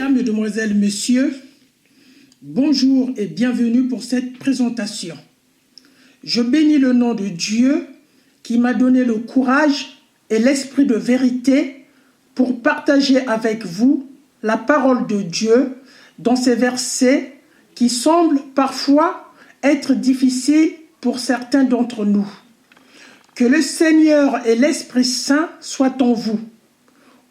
Mesdames, Mesdemoiselles, Messieurs, bonjour et bienvenue pour cette présentation. Je bénis le nom de Dieu qui m'a donné le courage et l'esprit de vérité pour partager avec vous la parole de Dieu dans ces versets qui semblent parfois être difficiles pour certains d'entre nous. Que le Seigneur et l'Esprit Saint soient en vous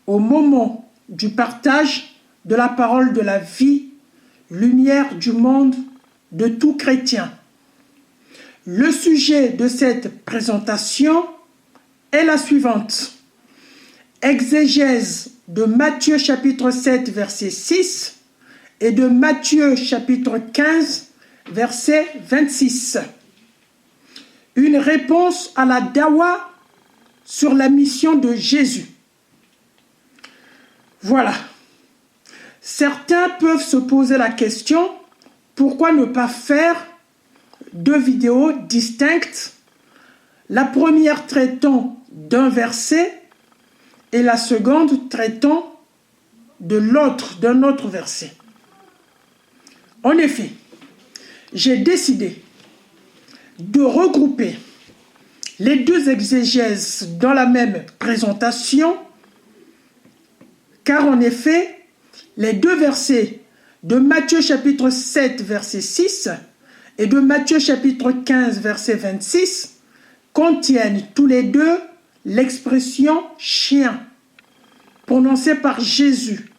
au moment du partage de la parole de la vie, lumière du monde de tout chrétien. Le sujet de cette présentation est la suivante. Exégèse de Matthieu chapitre 7 verset 6 et de Matthieu chapitre 15 verset 26. Une réponse à la dawa sur la mission de Jésus. Voilà. Certains peuvent se poser la question, pourquoi ne pas faire deux vidéos distinctes, la première traitant d'un verset et la seconde traitant d'un autre verset. En effet, j'ai décidé de regrouper les deux exégèses dans la même présentation, car en effet, les deux versets de Matthieu chapitre 7 verset 6 et de Matthieu chapitre 15 verset 26 contiennent tous les deux l'expression « chien » prononcée par Jésus,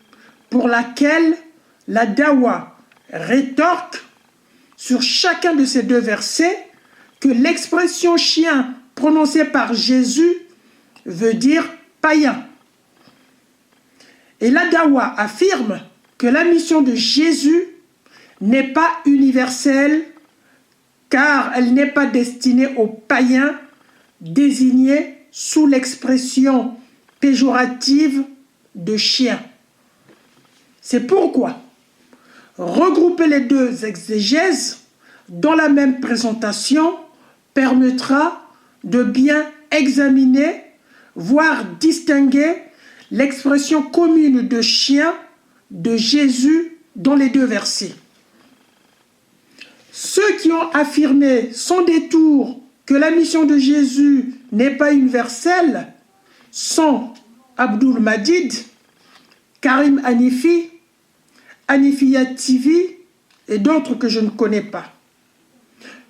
pour laquelle la dawa rétorque sur chacun de ces deux versets que l'expression « chien » prononcée par Jésus veut dire « païen ». Et la dawa affirme que la mission de Jésus n'est pas universelle car elle n'est pas destinée aux païens désignés sous l'expression péjorative de chien. C'est pourquoi regrouper les deux exégèses dans la même présentation permettra de bien examiner, voire distinguer l'expression commune de chien de Jésus dans les deux versets. Ceux qui ont affirmé sans détour que la mission de Jésus n'est pas universelle sont Abdul Majid, Karim Hanifi, Hanifiyat TV et d'autres que je ne connais pas.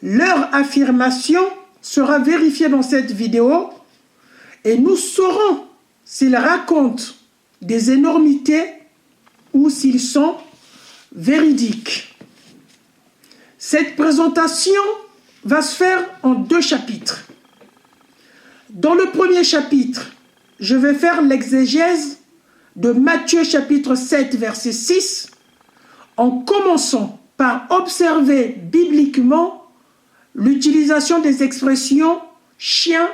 Leur affirmation sera vérifiée dans cette vidéo et nous saurons s'ils racontent des énormités ou s'ils sont véridiques. Cette présentation va se faire en deux chapitres. Dans le premier chapitre, je vais faire l'exégèse de Matthieu chapitre 7 verset 6 en commençant par observer bibliquement l'utilisation des expressions « chien »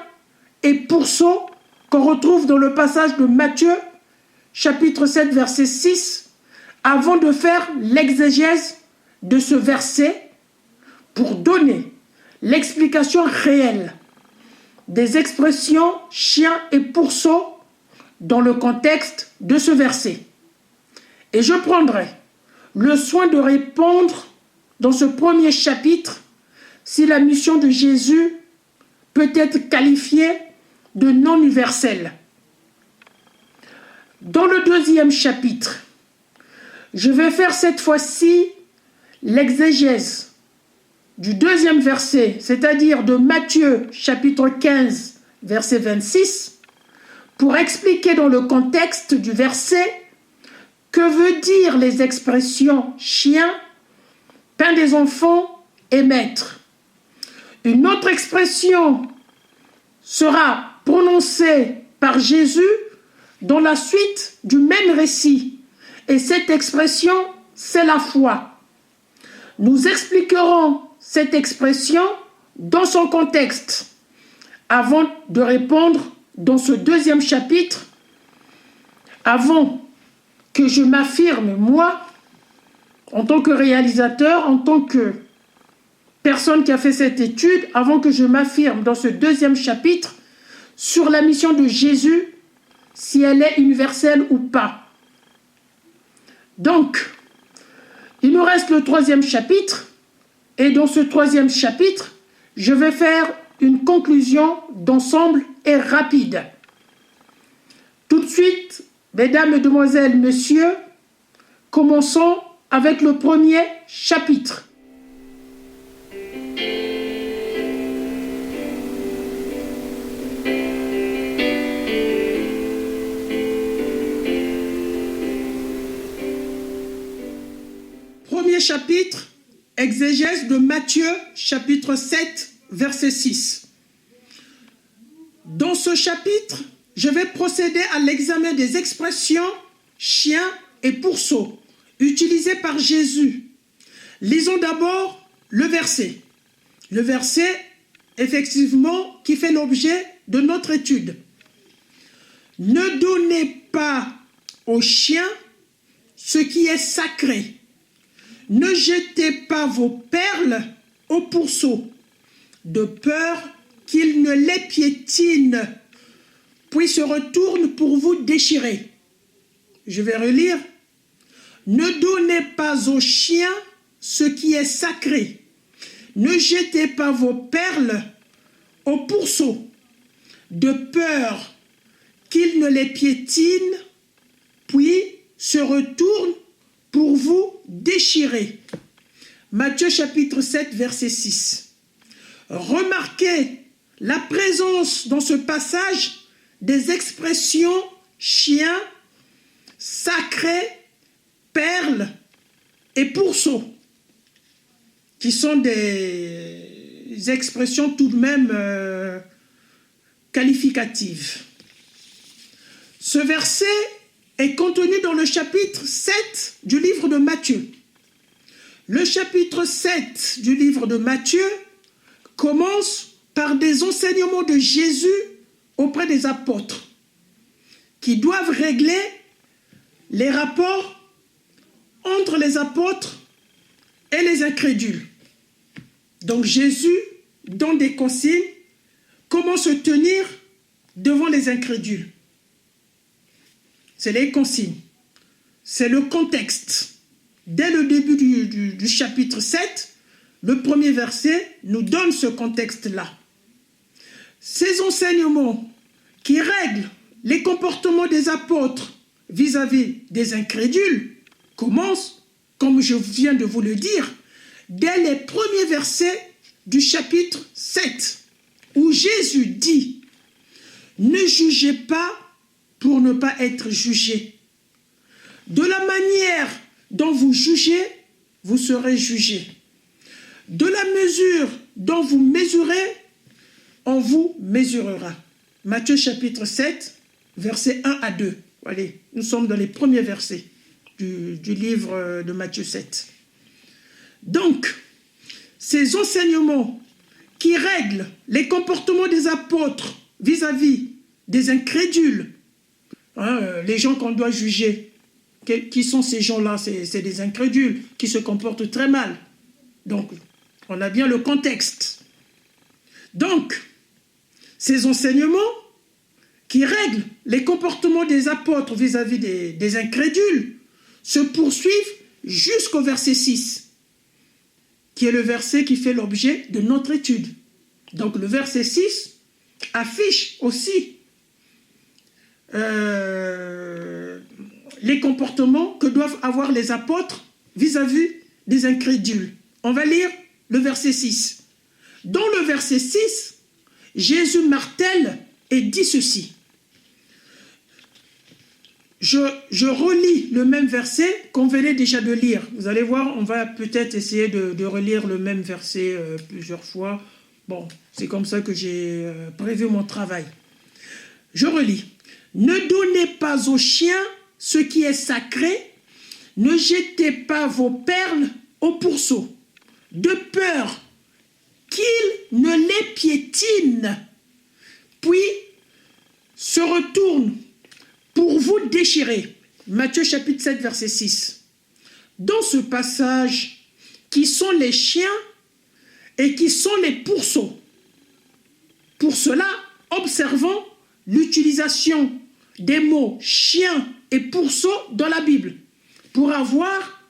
et « pourceau » qu'on retrouve dans le passage de Matthieu, chapitre 7, verset 6, avant de faire l'exégèse de ce verset pour donner l'explication réelle des expressions « chien » et « pourceau » dans le contexte de ce verset. Et je prendrai le soin de répondre dans ce premier chapitre si la mission de Jésus peut être qualifiée de non universel. Dans le deuxième chapitre, je vais faire cette fois-ci l'exégèse du deuxième verset, c'est-à-dire de Matthieu chapitre 15, verset 26, pour expliquer dans le contexte du verset que veut dire les expressions chien, pain des enfants et maître. Une autre expression sera prononcée par Jésus dans la suite du même récit. Et cette expression, c'est la foi. Nous expliquerons cette expression dans son contexte avant de répondre dans ce deuxième chapitre, avant que je m'affirme, moi, en tant que réalisateur, en tant que personne qui a fait cette étude, avant que je m'affirme dans ce deuxième chapitre sur la mission de Jésus, si elle est universelle ou pas. Donc, il nous reste le 3e chapitre. Et dans ce 3e chapitre, je vais faire une conclusion d'ensemble et rapide. Tout de suite, mesdames, mesdemoiselles, messieurs, commençons avec le 1er chapitre. Premier chapitre, exégèse de Matthieu, chapitre 7, verset 6. Dans ce chapitre, je vais procéder à l'examen des expressions chien et pourceau utilisées par Jésus. Lisons d'abord le verset. Le verset, effectivement, qui fait l'objet de notre étude. Ne donnez pas aux chiens ce qui est sacré. Ne jetez pas vos perles aux pourceaux, de peur qu'ils ne les piétinent, puis se retournent pour vous déchirer. Je vais relire. Ne donnez pas aux chiens ce qui est sacré. Ne jetez pas vos perles aux pourceaux, de peur qu'ils ne les piétinent, puis se retournent pour vous déchirer. Matthieu chapitre 7, verset 6. Remarquez la présence dans ce passage des expressions chien, sacré, perle et pourceau, qui sont des expressions tout de même qualificatives. Ce verset est contenu dans le chapitre 7 du livre de Matthieu. Le chapitre 7 du livre de Matthieu commence par des enseignements de Jésus auprès des apôtres qui doivent régler les rapports entre les apôtres et les incrédules. Donc Jésus donne des consignes comment se tenir devant les incrédules. C'est les consignes. C'est le contexte. Dès le début du chapitre 7, le premier verset nous donne ce contexte-là. Ces enseignements qui règlent les comportements des apôtres vis-à-vis des incrédules commencent, comme je viens de vous le dire, dès les premiers versets du chapitre 7, où Jésus dit « Ne jugez pas pour ne pas être jugé. De la manière dont vous jugez, vous serez jugé. De la mesure dont vous mesurez, on vous mesurera. » Matthieu chapitre 7, versets 1 à 2. Allez, nous sommes dans les premiers versets du livre de Matthieu 7. Donc, ces enseignements qui règlent les comportements des apôtres vis-à-vis des incrédules, les gens qu'on doit juger, qui sont ces gens-là? C'est des incrédules qui se comportent très mal. Donc, on a bien le contexte. Donc, ces enseignements qui règlent les comportements des apôtres vis-à-vis des incrédules se poursuivent jusqu'au verset 6, qui est le verset qui fait l'objet de notre étude. Donc, le verset 6 affiche aussi les comportements que doivent avoir les apôtres vis-à-vis des incrédules. On va lire le verset 6. Dans le verset 6, Jésus martèle et dit ceci. Je relis le même verset qu'on venait déjà de lire. Vous allez voir, on va peut-être essayer de relire le même verset plusieurs fois. Bon, c'est comme ça que j'ai prévu mon travail. Je relis. Ne donnez pas aux chiens ce qui est sacré, ne jetez pas vos perles aux pourceaux, de peur qu'ils ne les piétinent, puis se retournent pour vous déchirer. Matthieu chapitre 7, verset 6. Dans ce passage, qui sont les chiens et qui sont les pourceaux. Pour cela, observons l'utilisation des mots chien et pourceau dans la Bible. pour avoir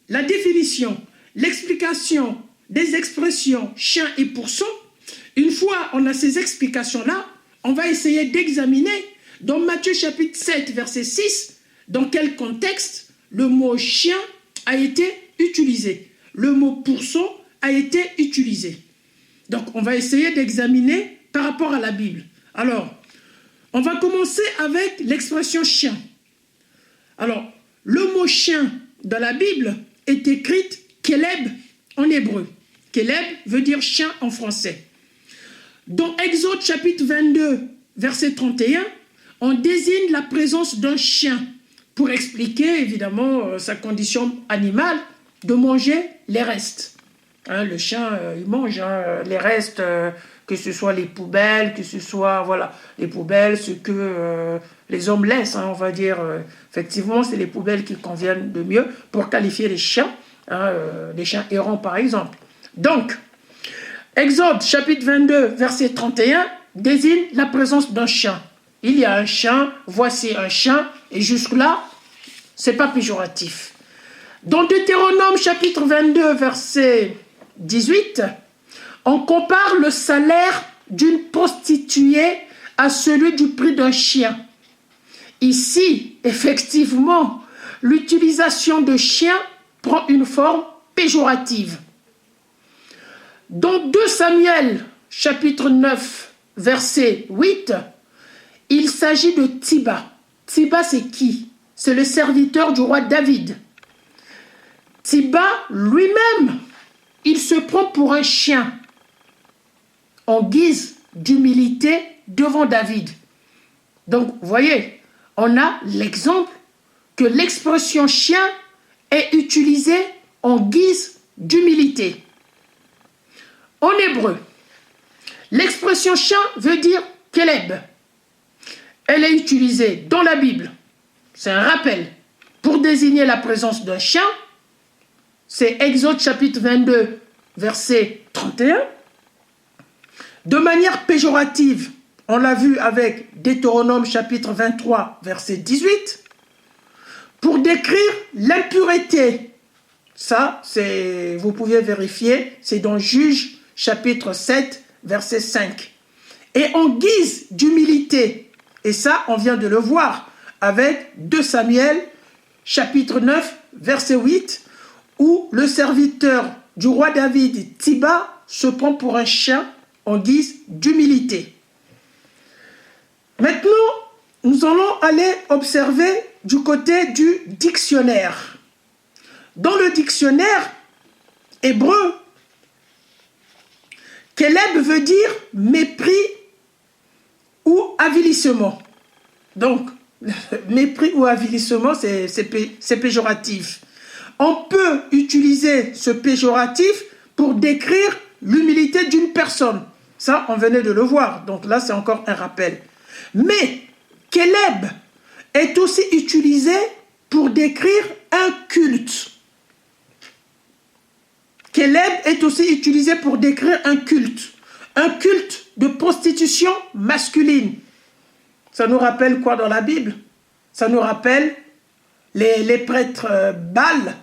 la définition, l'explication des expressions chien et pourceau. Une fois on a ces explications-là, on va essayer d'examiner dans Matthieu chapitre 7, verset 6, dans quel contexte le mot chien a été utilisé, le mot pourceau a été utilisé. Donc on va essayer d'examiner par rapport à la Bible. Alors, on va commencer avec l'expression chien. Alors, le mot chien dans la Bible est écrit Keleb en hébreu. Keleb veut dire chien en français. Dans Exode chapitre 22, verset 31, on désigne la présence d'un chien pour expliquer évidemment sa condition animale de manger les restes. Hein, le chien, il mange les restes, que ce soit les poubelles, que ce soit les poubelles, ce que les hommes laissent, on va dire. Effectivement, c'est les poubelles qui conviennent de mieux pour qualifier les chiens errants par exemple. Donc, Exode chapitre 22, verset 31, désigne la présence d'un chien. Il y a un chien, voici un chien, et jusque-là, c'est pas péjoratif. Dans Deutéronome chapitre 22, verset 18, on compare le salaire d'une prostituée à celui du prix d'un chien. Ici, effectivement, l'utilisation de chien prend une forme péjorative. Dans 2 Samuel chapitre 9, verset 8, il s'agit de Tsiba. Tsiba, c'est qui? C'est le serviteur du roi David. Tsiba lui-même, il se prend pour un chien en guise d'humilité devant David. Donc, vous voyez, on a l'exemple que l'expression chien est utilisée en guise d'humilité. En hébreu, l'expression chien veut dire keleb. Elle est utilisée dans la Bible. C'est un rappel. Pour désigner la présence d'un chien, c'est Exode chapitre 22, verset 31. De manière péjorative, on l'a vu avec Deutéronome chapitre 23, verset 18. Pour décrire l'impureté, ça, vous pouvez vérifier, c'est dans Juge chapitre 7, verset 5. Et en guise d'humilité, et ça, on vient de le voir avec 2 Samuel chapitre 9, verset 8, où le serviteur du roi David, Tsiba, se prend pour un chien en guise d'humilité. Maintenant, nous allons aller observer du côté du dictionnaire. Dans le dictionnaire hébreu, keleb veut dire mépris ou avilissement. Donc, mépris ou avilissement, c'est péjoratif. On peut utiliser ce péjoratif pour décrire l'humilité d'une personne. Ça, on venait de le voir. Donc là, c'est encore un rappel. Mais keleb est aussi utilisé pour décrire un culte. Keleb est aussi utilisé pour décrire un culte de prostitution masculine. Ça nous rappelle quoi dans la Bible? Ça nous rappelle les prêtres Baal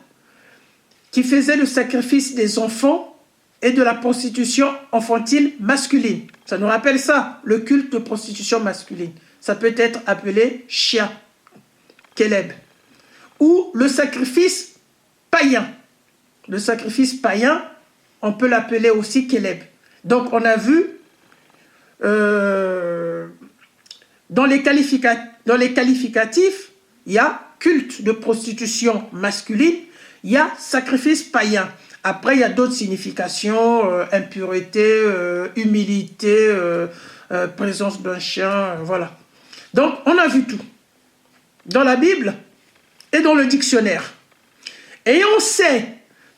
qui faisaient le sacrifice des enfants et de la prostitution infantile masculine. Ça nous rappelle ça, le culte de prostitution masculine. Ça peut être appelé Shia, Keleb. Ou le sacrifice païen. Le sacrifice païen, on peut l'appeler aussi Keleb. Donc on a vu dans les qualificatifs, il y a culte de prostitution masculine, il y a sacrifice païen. Après, il y a d'autres significations, impureté, humilité, présence d'un chien, voilà. Donc, on a vu tout. Dans la Bible et dans le dictionnaire. Et on sait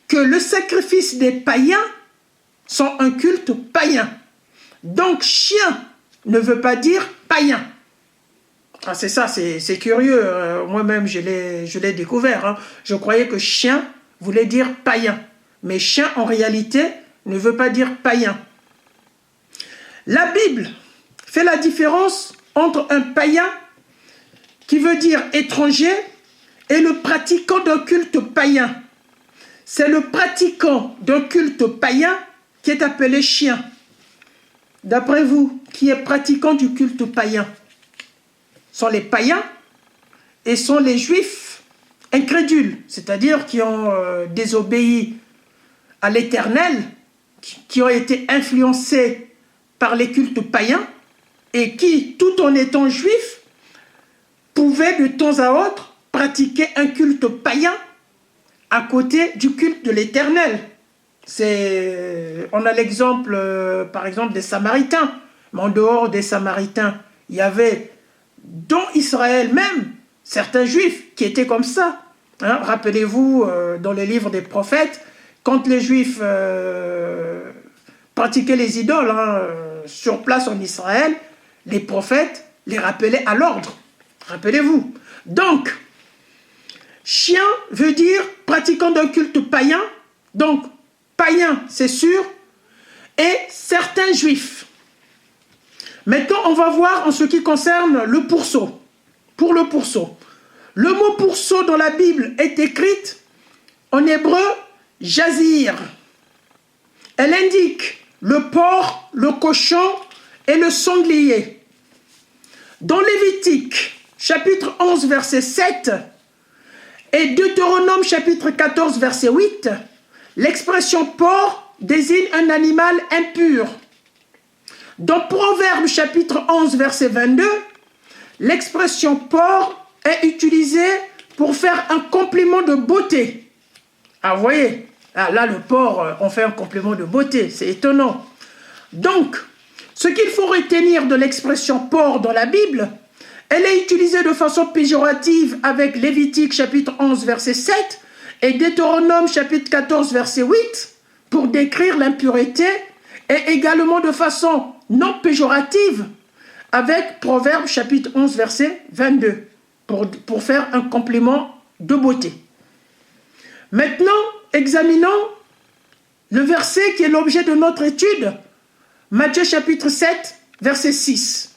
que le sacrifice des païens sont un culte païen. Donc, chien ne veut pas dire païen. Ah, c'est ça, c'est curieux. Moi-même, je l'ai découvert. Hein. Je croyais que chien voulait dire païen. Mais chien, en réalité, ne veut pas dire païen. La Bible fait la différence entre un païen qui veut dire étranger est le pratiquant d'un culte païen. C'est le pratiquant d'un culte païen qui est appelé chien. D'après vous, qui est pratiquant du culte païen? Sont les païens et sont les juifs incrédules, c'est-à-dire qui ont désobéi à l'Éternel, qui ont été influencés par les cultes païens et qui, tout en étant juifs, pouvaient de temps à autre pratiquer un culte païen à côté du culte de l'Éternel. On a l'exemple, par exemple, des Samaritains. Mais en dehors des Samaritains, il y avait, dans Israël même, certains Juifs qui étaient comme ça. Hein? Rappelez-vous, dans les livres des prophètes, quand les Juifs pratiquaient les idoles sur place en Israël, les prophètes les rappelaient à l'ordre. Rappelez-vous. Donc, chien veut dire pratiquant d'un culte païen. Donc, païen, c'est sûr. Et certains juifs. Maintenant, on va voir en ce qui concerne le pourceau. Pour le pourceau. Le mot pourceau dans la Bible est écrite en hébreu jazir. Elle indique le porc, le cochon et le sanglier. Dans Lévitique, chapitre 11, verset 7, et Deutéronome, chapitre 14, verset 8, l'expression porc désigne un animal impur. Dans Proverbes, chapitre 11, verset 22, l'expression porc est utilisée pour faire un compliment de beauté. Ah, vous voyez, là, le porc, on fait un compliment de beauté, c'est étonnant. Donc, ce qu'il faut retenir de l'expression porc dans la Bible, elle est utilisée de façon péjorative avec Lévitique chapitre 11 verset 7 et Deutéronome chapitre 14 verset 8 pour décrire l'impureté et également de façon non péjorative avec Proverbes chapitre 11 verset 22 pour faire un compliment de beauté. Maintenant, examinons le verset qui est l'objet de notre étude, Matthieu chapitre 7 verset 6.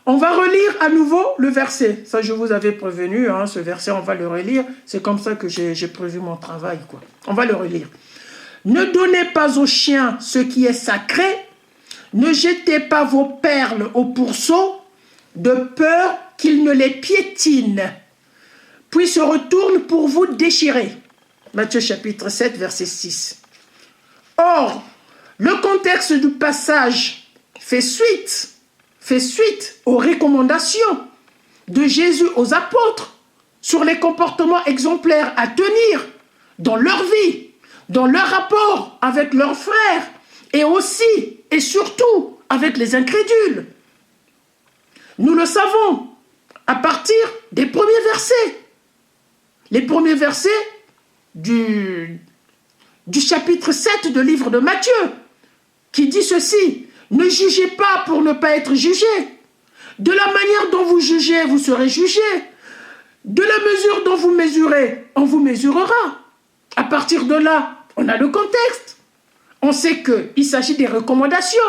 On va relire à nouveau le verset. Ça, je vous avais prévenu, ce verset, on va le relire. C'est comme ça que j'ai prévu mon travail, quoi. On va le relire. Ne donnez pas aux chiens ce qui est sacré. Ne jetez pas vos perles au pourceau, de peur qu'ils ne les piétinent, puis se retournent pour vous déchirer. Matthieu chapitre 7, verset 6. Or, le contexte du passage fait suite aux recommandations de Jésus aux apôtres sur les comportements exemplaires à tenir dans leur vie, dans leur rapport avec leurs frères et aussi et surtout avec les incrédules. Nous le savons à partir des premiers versets. Les premiers versets du chapitre 7 du livre de Matthieu qui dit ceci. Ne jugez pas pour ne pas être jugés. De la manière dont vous jugez, vous serez jugés. De la mesure dont vous mesurez, on vous mesurera. À partir de là, on a le contexte. On sait qu'il s'agit des recommandations,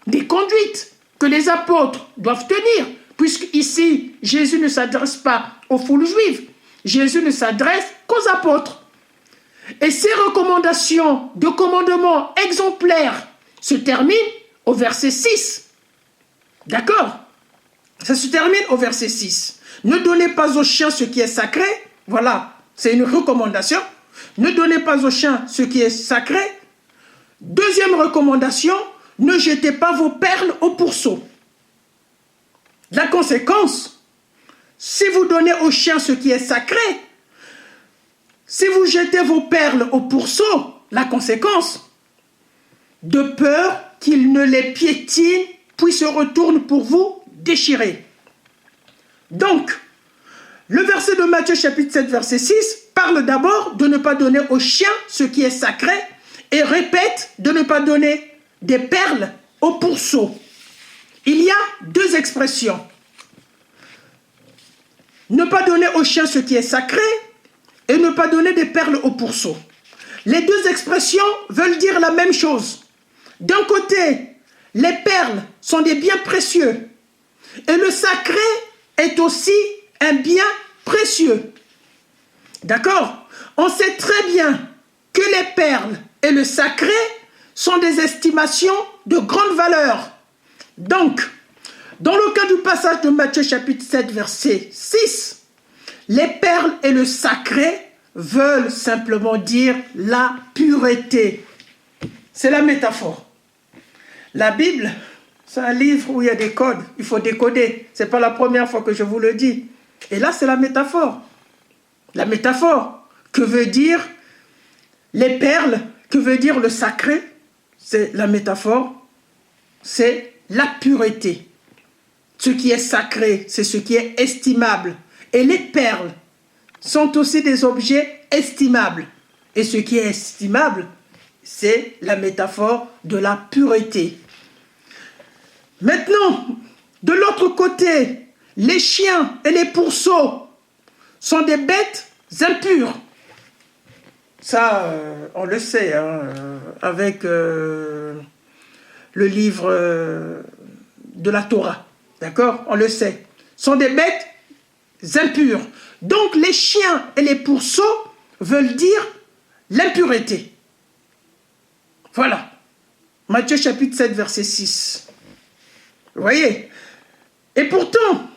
des conduites que les apôtres doivent tenir, puisque ici, Jésus ne s'adresse pas aux foules juives. Jésus ne s'adresse qu'aux apôtres. Et ces recommandations de commandement exemplaires se terminent au verset 6. D'accord? Ça se termine au verset 6. Ne donnez pas aux chiens ce qui est sacré. Voilà, c'est une recommandation. Ne donnez pas aux chiens ce qui est sacré. Deuxième recommandation, ne jetez pas vos perles au pourceau. La conséquence, si vous donnez aux chiens ce qui est sacré, si vous jetez vos perles au pourceau, la conséquence, de peur qu'ils ne les piétinent, puis se retournent pour vous déchirer. Donc, le verset de Matthieu chapitre 7 verset 6 parle d'abord de ne pas donner aux chiens ce qui est sacré et répète de ne pas donner des perles au pourceau. Il y a deux expressions. Ne pas donner aux chiens ce qui est sacré et ne pas donner des perles au pourceau. Les deux expressions veulent dire la même chose. D'un côté, les perles sont des biens précieux et le sacré est aussi un bien précieux. D'accord? On sait très bien que les perles et le sacré sont des estimations de grande valeur. Donc, dans le cas du passage de Matthieu chapitre 7, verset 6, les perles et le sacré veulent simplement dire la pureté. C'est la métaphore. La Bible, c'est un livre où il y a des codes, il faut décoder. Ce n'est pas la première fois que je vous le dis. Et là, c'est la métaphore. La métaphore, que veut dire les perles, que veut dire le sacré, c'est la métaphore, c'est la pureté. Ce qui est sacré, c'est ce qui est estimable. Et les perles sont aussi des objets estimables. Et ce qui est estimable, c'est la métaphore de la pureté. Maintenant, de l'autre côté, les chiens et les pourceaux sont des bêtes impures. Ça, on le sait, hein, avec le livre de la Torah. D'accord? On le sait. Sont des bêtes impures. Donc, les chiens et les pourceaux veulent dire l'impureté. Voilà. Matthieu chapitre 7, verset 6. Vous voyez? Et pourtant,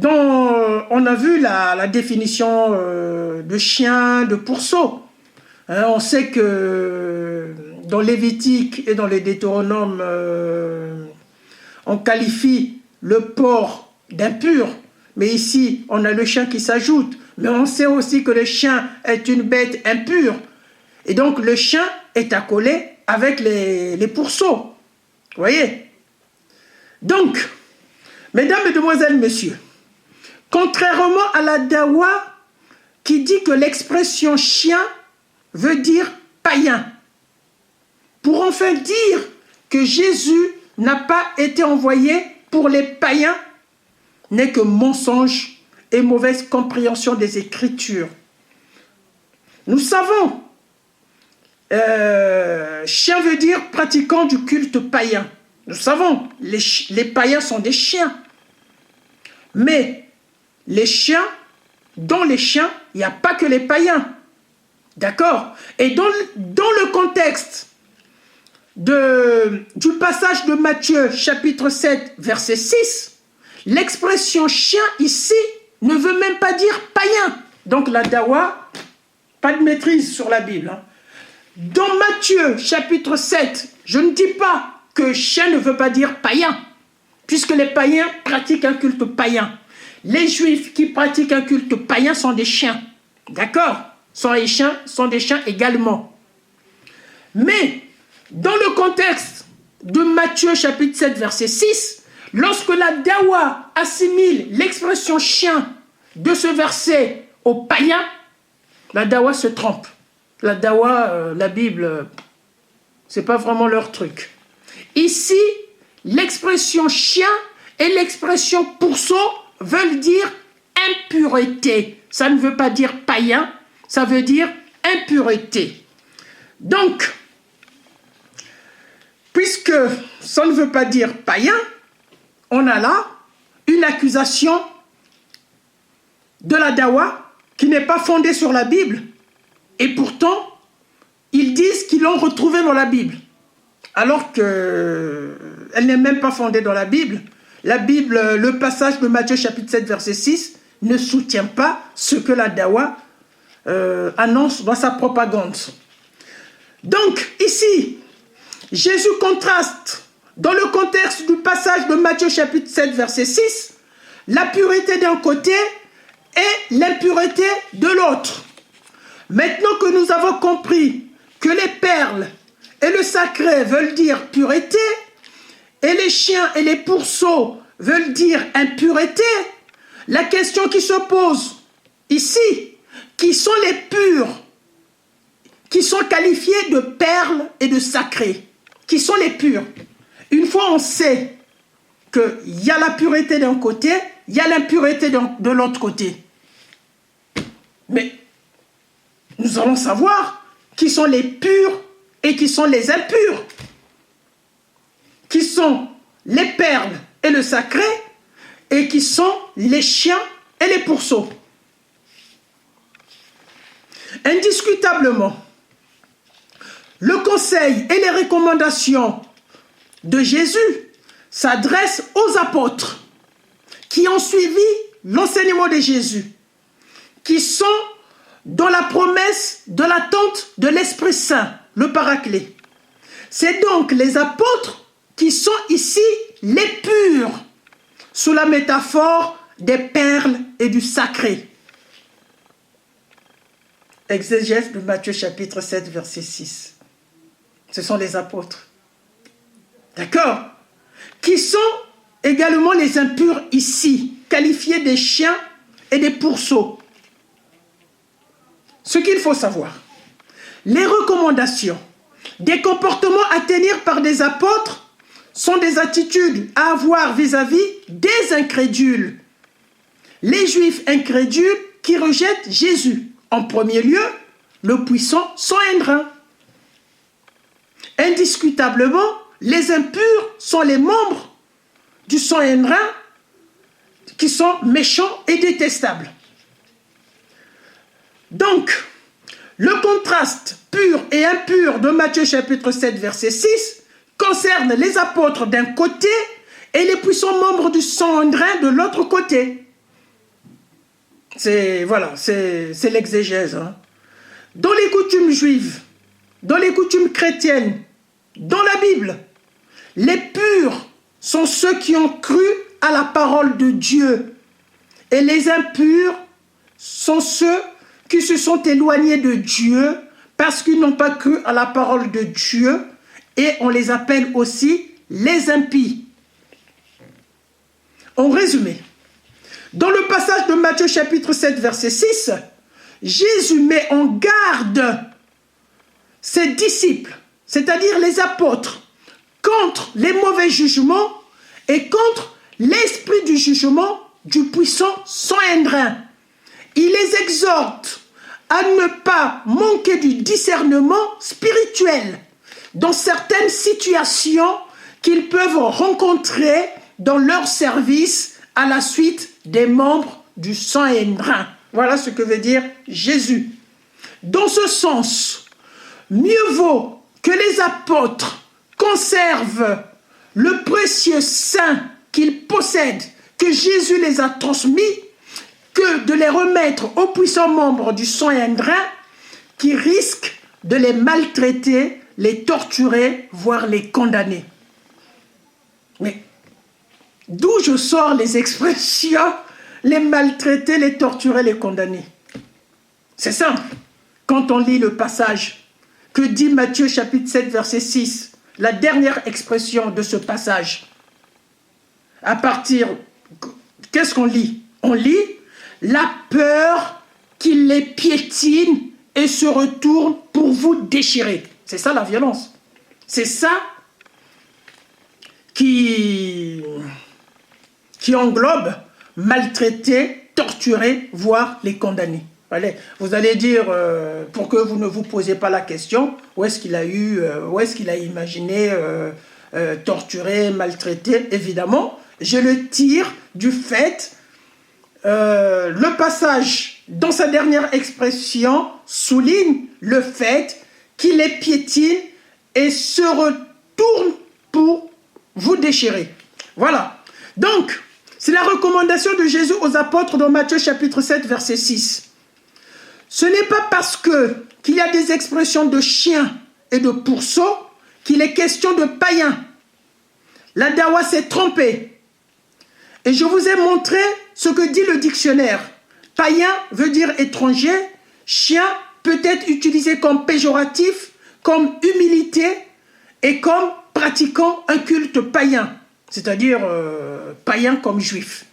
on a vu la définition de chien, de pourceau. Hein, on sait que dans Lévitique et dans les Deutéronomes, on qualifie le porc d'impur. Mais ici, on a le chien qui s'ajoute. Mais on sait aussi que le chien est une bête impure. Et donc, le chien est accolé avec les pourceaux. Vous voyez? Donc, mesdames, mesdemoiselles, messieurs, contrairement à la dawa qui dit que l'expression chien veut dire païen, pour enfin dire que Jésus n'a pas été envoyé pour les païens, n'est que mensonge et mauvaise compréhension des Écritures. Nous savons, chien veut dire pratiquant du culte païen. Nous savons, les païens sont des chiens. Mais les chiens, dans les chiens, il n'y a pas que les païens. D'accord? Et dans le contexte du passage de Matthieu, chapitre 7, verset 6, l'expression chien ici ne veut même pas dire païen. Donc la dawa, pas de maîtrise sur la Bible. Hein. Dans Matthieu, chapitre 7, je ne dis pas que chien ne veut pas dire païen, puisque les païens pratiquent un culte païen. Les juifs qui pratiquent un culte païen sont des chiens. D'accord? Sont des chiens également. Mais, dans le contexte de Matthieu chapitre 7, verset 6, lorsque la dawa assimile l'expression chien de ce verset au païen, la dawa se trompe. La dawa, la Bible, c'est pas vraiment leur truc. Ici, l'expression chien et l'expression pourceau veulent dire impureté. Ça ne veut pas dire païen, ça veut dire impureté. Donc, puisque ça ne veut pas dire païen, on a là une accusation de la dawa qui n'est pas fondée sur la Bible. Et pourtant, ils disent qu'ils l'ont retrouvée dans la Bible. Alors qu'elle n'est même pas fondée dans la Bible. La Bible, le passage de Matthieu chapitre 7, verset 6, ne soutient pas ce que la dawa annonce dans sa propagande. Donc, ici, Jésus contraste, dans le contexte du passage de Matthieu chapitre 7, verset 6, la pureté d'un côté et l'impureté de l'autre. Maintenant que nous avons compris que les perles et le sacré veulent dire pureté, et les chiens et les pourceaux veulent dire impureté, la question qui se pose ici, qui sont les purs, qui sont qualifiés de perles et de sacrés, qui sont les purs. Une fois on sait qu'il y a la pureté d'un côté, il y a l'impureté de l'autre côté. Mais nous allons savoir qui sont les purs et qui sont les impurs, qui sont les perles et le sacré, et qui sont les chiens et les pourceaux. Indiscutablement, le conseil et les recommandations de Jésus s'adressent aux apôtres qui ont suivi l'enseignement de Jésus, qui sont dans la promesse de l'attente de l'Esprit Saint, le Paraclet. C'est donc les apôtres qui sont ici les purs, sous la métaphore des perles et du sacré. Exégèse de Matthieu chapitre 7, verset 6. Ce sont les apôtres. D'accord? Qui sont également les impurs ici, qualifiés des chiens et des pourceaux. Ce qu'il faut savoir, les recommandations des comportements à tenir par des apôtres sont des attitudes à avoir vis-à-vis des incrédules. Les Juifs incrédules qui rejettent Jésus. En premier lieu, le puissant Sanhédrin. Indiscutablement, les impurs sont les membres du Sanhédrin qui sont méchants et détestables. Donc, le contraste pur et impur de Matthieu chapitre 7, verset 6 concerne les apôtres d'un côté et les puissants membres du Sanhédrin de l'autre côté. C'est l'exégèse. Hein. Dans les coutumes juives, dans les coutumes chrétiennes, dans la Bible, les purs sont ceux qui ont cru à la parole de Dieu. Et les impurs sont ceux qui se sont éloignés de Dieu parce qu'ils n'ont pas cru à la parole de Dieu. Et on les appelle aussi les impies. En résumé, dans le passage de Matthieu chapitre 7, verset 6, Jésus met en garde ses disciples, c'est-à-dire les apôtres, contre les mauvais jugements et contre l'esprit du jugement du puissant Sanhédrin. Il les exhorte à ne pas manquer du discernement spirituel dans certaines situations qu'ils peuvent rencontrer dans leur service à la suite des membres du Sanhédrin. Voilà ce que veut dire Jésus. Dans ce sens, mieux vaut que les apôtres conservent le précieux saint qu'ils possèdent, que Jésus les a transmis, que de les remettre aux puissants membres du Sanhédrin qui risquent de les maltraiter, les torturer, voire les condamner. Mais d'où je sors les expressions les maltraiter, les torturer, les condamner? C'est simple. Quand on lit le passage que dit Matthieu chapitre 7, verset 6, la dernière expression de ce passage, à partir, qu'est-ce qu'on lit? On lit la peur qu'il les piétine et se retourne pour vous déchirer. C'est ça la violence. C'est ça qui englobe maltraiter, torturer, voire les condamner. Allez, vous allez dire, pour que vous ne vous posez pas la question, où est-ce qu'il a imaginé torturer, maltraiter? Évidemment, je le tire du fait, le passage, dans sa dernière expression, souligne le fait qu'il les piétine et se retourne pour vous déchirer. Voilà. Donc, c'est la recommandation de Jésus aux apôtres dans Matthieu chapitre 7, verset 6. Ce n'est pas parce qu'il y a des expressions de chiens et de pourceaux qu'il est question de païens. La dawa s'est trompée. Et je vous ai montré ce que dit le dictionnaire. Païen veut dire étranger. Chien peut être utilisé comme péjoratif, comme humilité et comme pratiquant un culte païen. C'est-à-dire païen comme juif.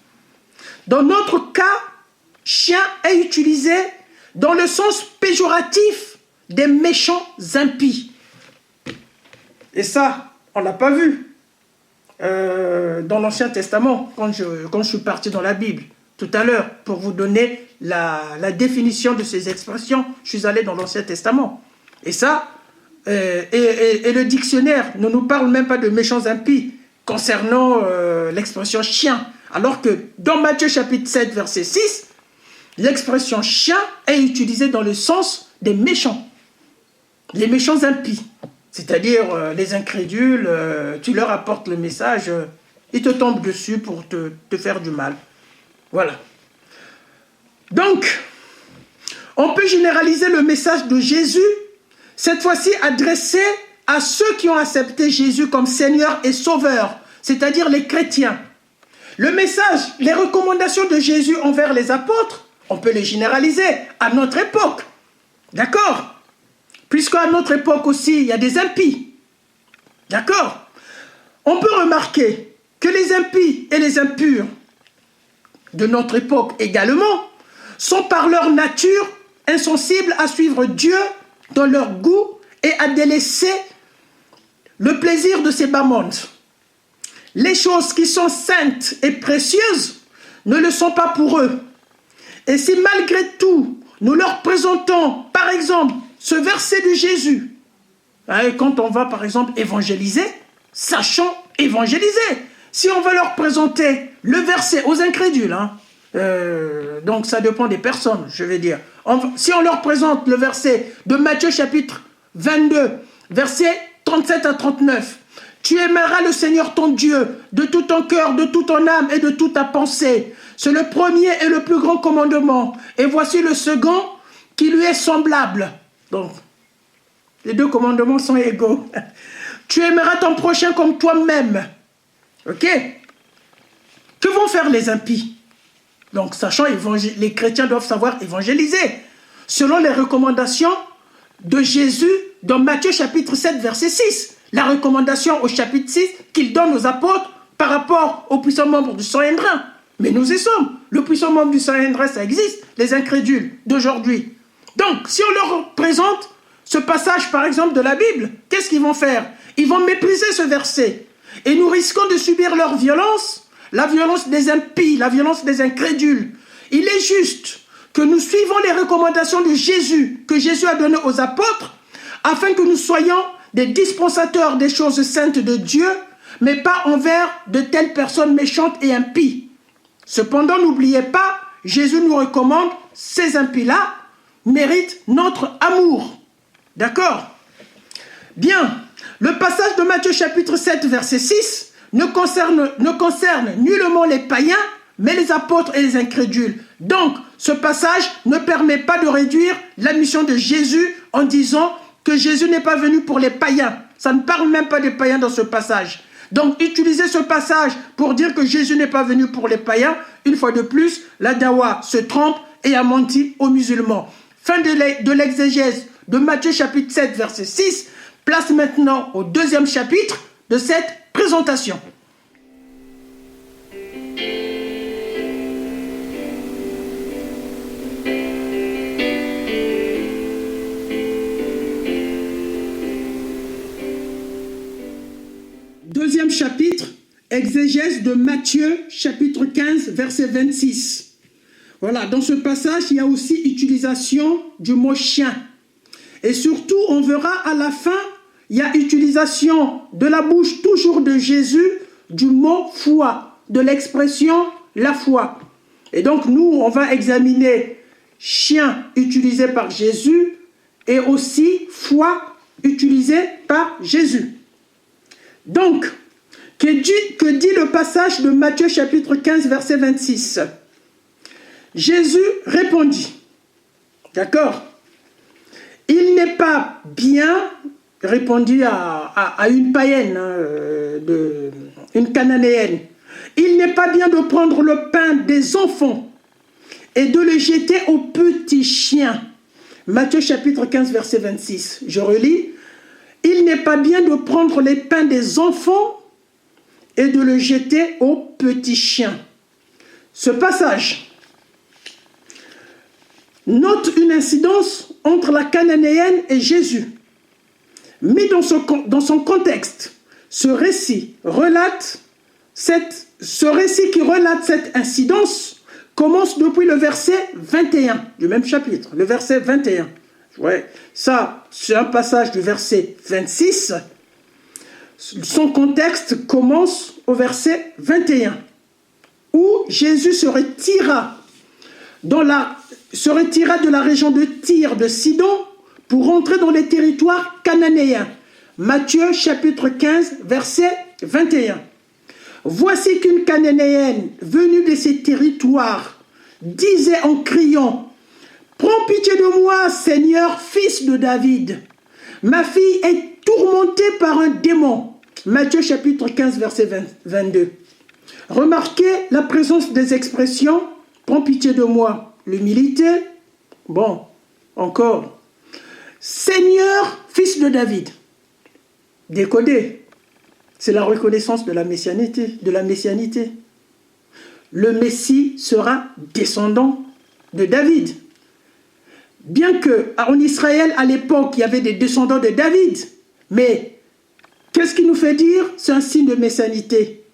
Dans notre cas, chien est utilisé dans le sens péjoratif des méchants impies. Et ça, on ne l'a pas vu dans l'Ancien Testament, quand je suis parti dans la Bible. Tout à l'heure, pour vous donner la définition de ces expressions, je suis allé dans l'Ancien Testament. Et ça, et le dictionnaire ne nous parle même pas de méchants impies concernant l'expression chien. Alors que dans Matthieu chapitre 7, verset 6, l'expression chien est utilisée dans le sens des méchants, les méchants impies, c'est-à-dire les incrédules. Tu leur apportes le message, ils te tombent dessus pour te faire du mal. Voilà. Donc, on peut généraliser le message de Jésus, cette fois-ci adressé à ceux qui ont accepté Jésus comme Seigneur et Sauveur, c'est-à-dire les chrétiens. Le message, les recommandations de Jésus envers les apôtres, on peut les généraliser à notre époque. D'accord? Puisqu'à notre époque aussi, il y a des impies. D'accord? On peut remarquer que les impies et les impurs de notre époque également sont par leur nature insensibles à suivre Dieu dans leur goût et à délaisser le plaisir de ces bas mondes. Les choses qui sont saintes et précieuses ne le sont pas pour eux. Et si malgré tout, nous leur présentons, par exemple, ce verset de Jésus, quand on va, par exemple, évangéliser, sachons évangéliser. Si on veut leur présenter le verset aux incrédules, donc ça dépend des personnes, je vais dire. Si on leur présente le verset de Matthieu chapitre 22, versets 37 à 39, « Tu aimeras le Seigneur ton Dieu de tout ton cœur, de toute ton âme et de toute ta pensée. C'est le premier et le plus grand commandement. Et voici le second qui lui est semblable. » Donc, les deux commandements sont égaux. « Tu aimeras ton prochain comme toi-même. » Ok? Que vont faire les impies? Donc, sachant, les chrétiens doivent savoir évangéliser, selon les recommandations de Jésus dans Matthieu chapitre 7, verset 6. La recommandation au chapitre 6 qu'il donne aux apôtres par rapport aux puissants membres du Sanhédrin. Mais nous y sommes. Le puissant membre du Sanhédrin, ça existe, les incrédules d'aujourd'hui. Donc, si on leur présente ce passage, par exemple, de la Bible, qu'est-ce qu'ils vont faire? Ils vont mépriser ce verset. Et nous risquons de subir leur violence, la violence des impies, la violence des incrédules. Il est juste que nous suivons les recommandations de Jésus, que Jésus a données aux apôtres, afin que nous soyons des dispensateurs des choses saintes de Dieu, mais pas envers de telles personnes méchantes et impies. Cependant, n'oubliez pas, Jésus nous recommande, ces impies-là méritent notre amour. D'accord? Bien, le passage de Matthieu chapitre 7, verset 6, ne concerne nullement les païens, mais les apôtres et les incrédules. Donc, ce passage ne permet pas de réduire la mission de Jésus en disant que Jésus n'est pas venu pour les païens. Ça ne parle même pas des païens dans ce passage. Donc, utiliser ce passage pour dire que Jésus n'est pas venu pour les païens, une fois de plus, la Dawa se trompe et a menti aux musulmans. Fin de l'exégèse de Matthieu chapitre 7, verset 6, place maintenant au deuxième chapitre de cette présentation. Deuxième chapitre, exégèse de Matthieu, chapitre 15, verset 26. Voilà, dans ce passage, il y a aussi utilisation du mot chien. Et surtout, on verra à la fin, il y a utilisation de la bouche toujours de Jésus du mot foi, de l'expression la foi. Et donc, nous, on va examiner chien utilisé par Jésus et aussi foi utilisé par Jésus. Donc, que dit le passage de Matthieu chapitre 15, verset 26? Jésus répondit, d'accord, il n'est pas bien, répondit à une païenne, une cananéenne, il n'est pas bien de prendre le pain des enfants et de le jeter aux petits chiens. Matthieu chapitre 15, verset 26, je relis. Il n'est pas bien de prendre les pains des enfants et de le jeter aux petits chiens. Ce passage note une incidence entre la cananéenne et Jésus. Mais dans son contexte, ce récit qui relate cette incidence commence depuis le verset 21 du même chapitre, le verset 21. Ouais, ça, c'est un passage du verset 26. Son contexte commence au verset 21, où Jésus se retira de la région de Tyr, de Sidon, pour entrer dans les territoires cananéens. Matthieu chapitre 15, verset 21. Voici qu'une Cananéenne venue de ces territoires disait en criant, « Prends pitié de moi, Seigneur, fils de David. Ma fille est tourmentée par un démon. » Matthieu chapitre 15, verset 22. Remarquez la présence des expressions « Prends pitié de moi », l'humilité. Bon, encore. « Seigneur, fils de David ». Décodé. C'est la reconnaissance de la messianité. Le Messie sera descendant de David. Bien qu'en Israël, à l'époque, il y avait des descendants de David. Mais qu'est-ce qui nous fait dire? C'est un signe de messianité.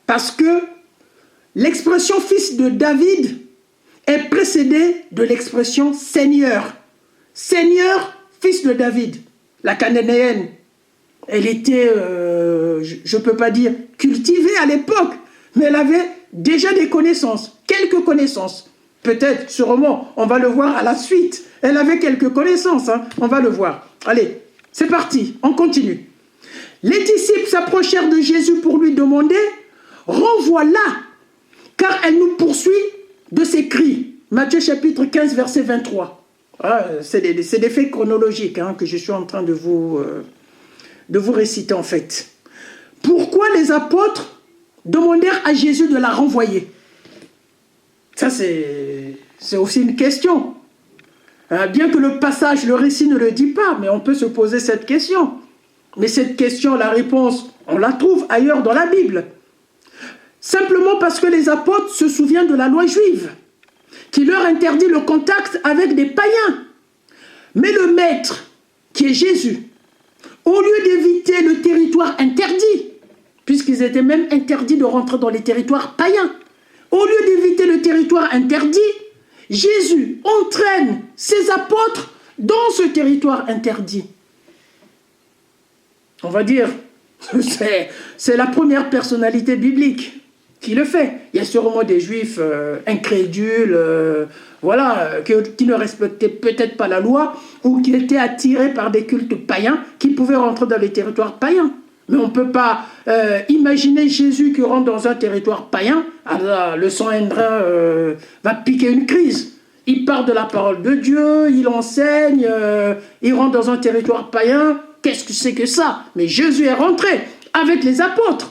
Parce que l'expression fils de David est précédée de l'expression Seigneur. Seigneur, fils de David. La Cananéenne, elle était, je ne peux pas dire cultivée à l'époque, mais elle avait déjà des connaissances, quelques connaissances. Peut-être, sûrement, on va le voir à la suite. Elle avait quelques connaissances, hein, on va le voir. Allez, c'est parti, on continue. Les disciples s'approchèrent de Jésus pour lui demander « Renvoie-la, car elle nous poursuit de ses cris. » Matthieu chapitre 15, verset 23. Ah, c'est des faits chronologiques hein, que je suis en train de vous réciter en fait. Pourquoi les apôtres demandèrent à Jésus de la renvoyer? Ça, c'est aussi une question. Bien que le passage, le récit ne le dit pas, mais on peut se poser cette question. Mais cette question, la réponse, on la trouve ailleurs dans la Bible. Simplement parce que les apôtres se souviennent de la loi juive, qui leur interdit le contact avec des païens. Mais le maître, qui est Jésus, au lieu d'éviter le territoire interdit, puisqu'ils étaient même interdits de rentrer dans les territoires païens, au lieu d'éviter le territoire interdit, Jésus entraîne ses apôtres dans ce territoire interdit. On va dire, c'est la première personnalité biblique qui le fait. Il y a sûrement des juifs incrédules, qui ne respectaient peut-être pas la loi ou qui étaient attirés par des cultes païens qui pouvaient rentrer dans les territoires païens. Mais on ne peut pas imaginer Jésus qui rentre dans un territoire païen, alors le sang indien va piquer une crise. Il parle de la parole de Dieu, il enseigne, il rentre dans un territoire païen. Qu'est-ce que c'est que ça? Mais Jésus est rentré avec les apôtres,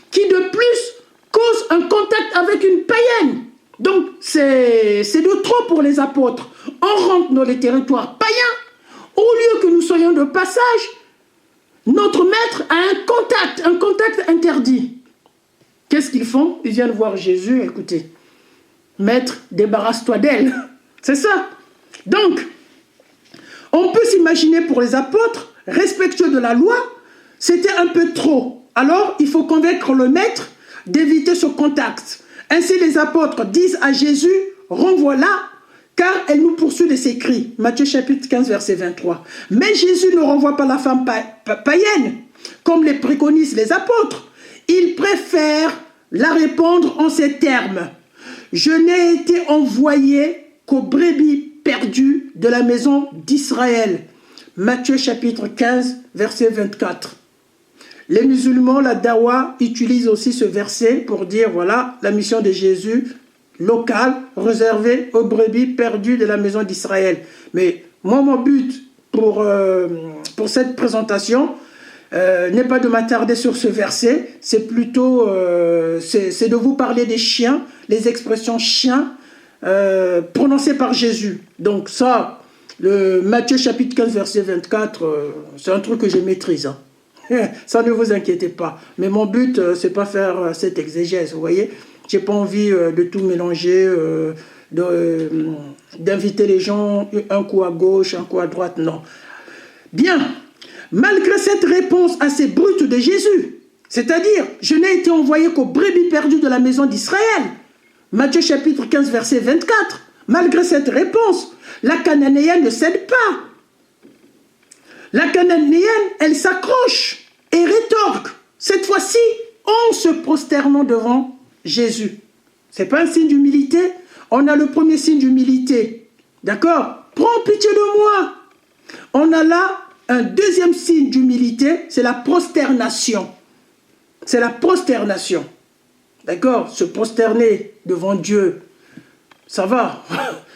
qui de plus causent un contact avec une païenne. Donc c'est de trop pour les apôtres. On rentre dans les territoires païens, au lieu que nous soyons de passage, notre maître a un contact interdit. Qu'est-ce qu'ils font? Ils viennent voir Jésus, écoutez, maître, débarrasse-toi d'elle. C'est ça. Donc, on peut s'imaginer pour les apôtres, respectueux de la loi, c'était un peu trop. Alors, il faut convaincre le maître d'éviter ce contact. Ainsi, les apôtres disent à Jésus, renvoie-la, car elle nous poursuit de ses cris. Matthieu chapitre 15, verset 23. Mais Jésus ne renvoie pas la femme païenne, comme les préconisent les apôtres. Il préfère la répondre en ces termes. Je n'ai été envoyé qu'aux brebis perdues de la maison d'Israël. Matthieu chapitre 15, verset 24. Les musulmans, la Dawa, utilisent aussi ce verset pour dire, voilà, la mission de Jésus, locale, réservée aux brebis perdues de la maison d'Israël. Mais moi, mon but pour cette présentation n'est pas de m'attarder sur ce verset, c'est plutôt c'est de vous parler des chiens, les expressions chiens prononcées par Jésus. Donc ça, le Matthieu chapitre 15, verset 24, c'est un truc que je maîtrise. Hein. Ça, ne vous inquiétez pas. Mais mon but, c'est pas faire cette exégèse, vous voyez. J'ai pas envie de tout mélanger, d'inviter les gens un coup à gauche, un coup à droite, non. Bien, malgré cette réponse assez brute de Jésus, c'est-à-dire, je n'ai été envoyé qu'aux brebis perdues de la maison d'Israël, Matthieu chapitre 15, verset 24, malgré cette réponse, la Cananéenne ne cède pas. La Cananéenne, elle s'accroche et rétorque, cette fois-ci, en se prosternant devant Jésus. Ce n'est pas un signe d'humilité. On a le premier signe d'humilité. D'accord? Prends pitié de moi. on a là un deuxième signe d'humilité, c'est la prosternation. C'est la prosternation. D'accord? Se prosterner devant Dieu, ça va.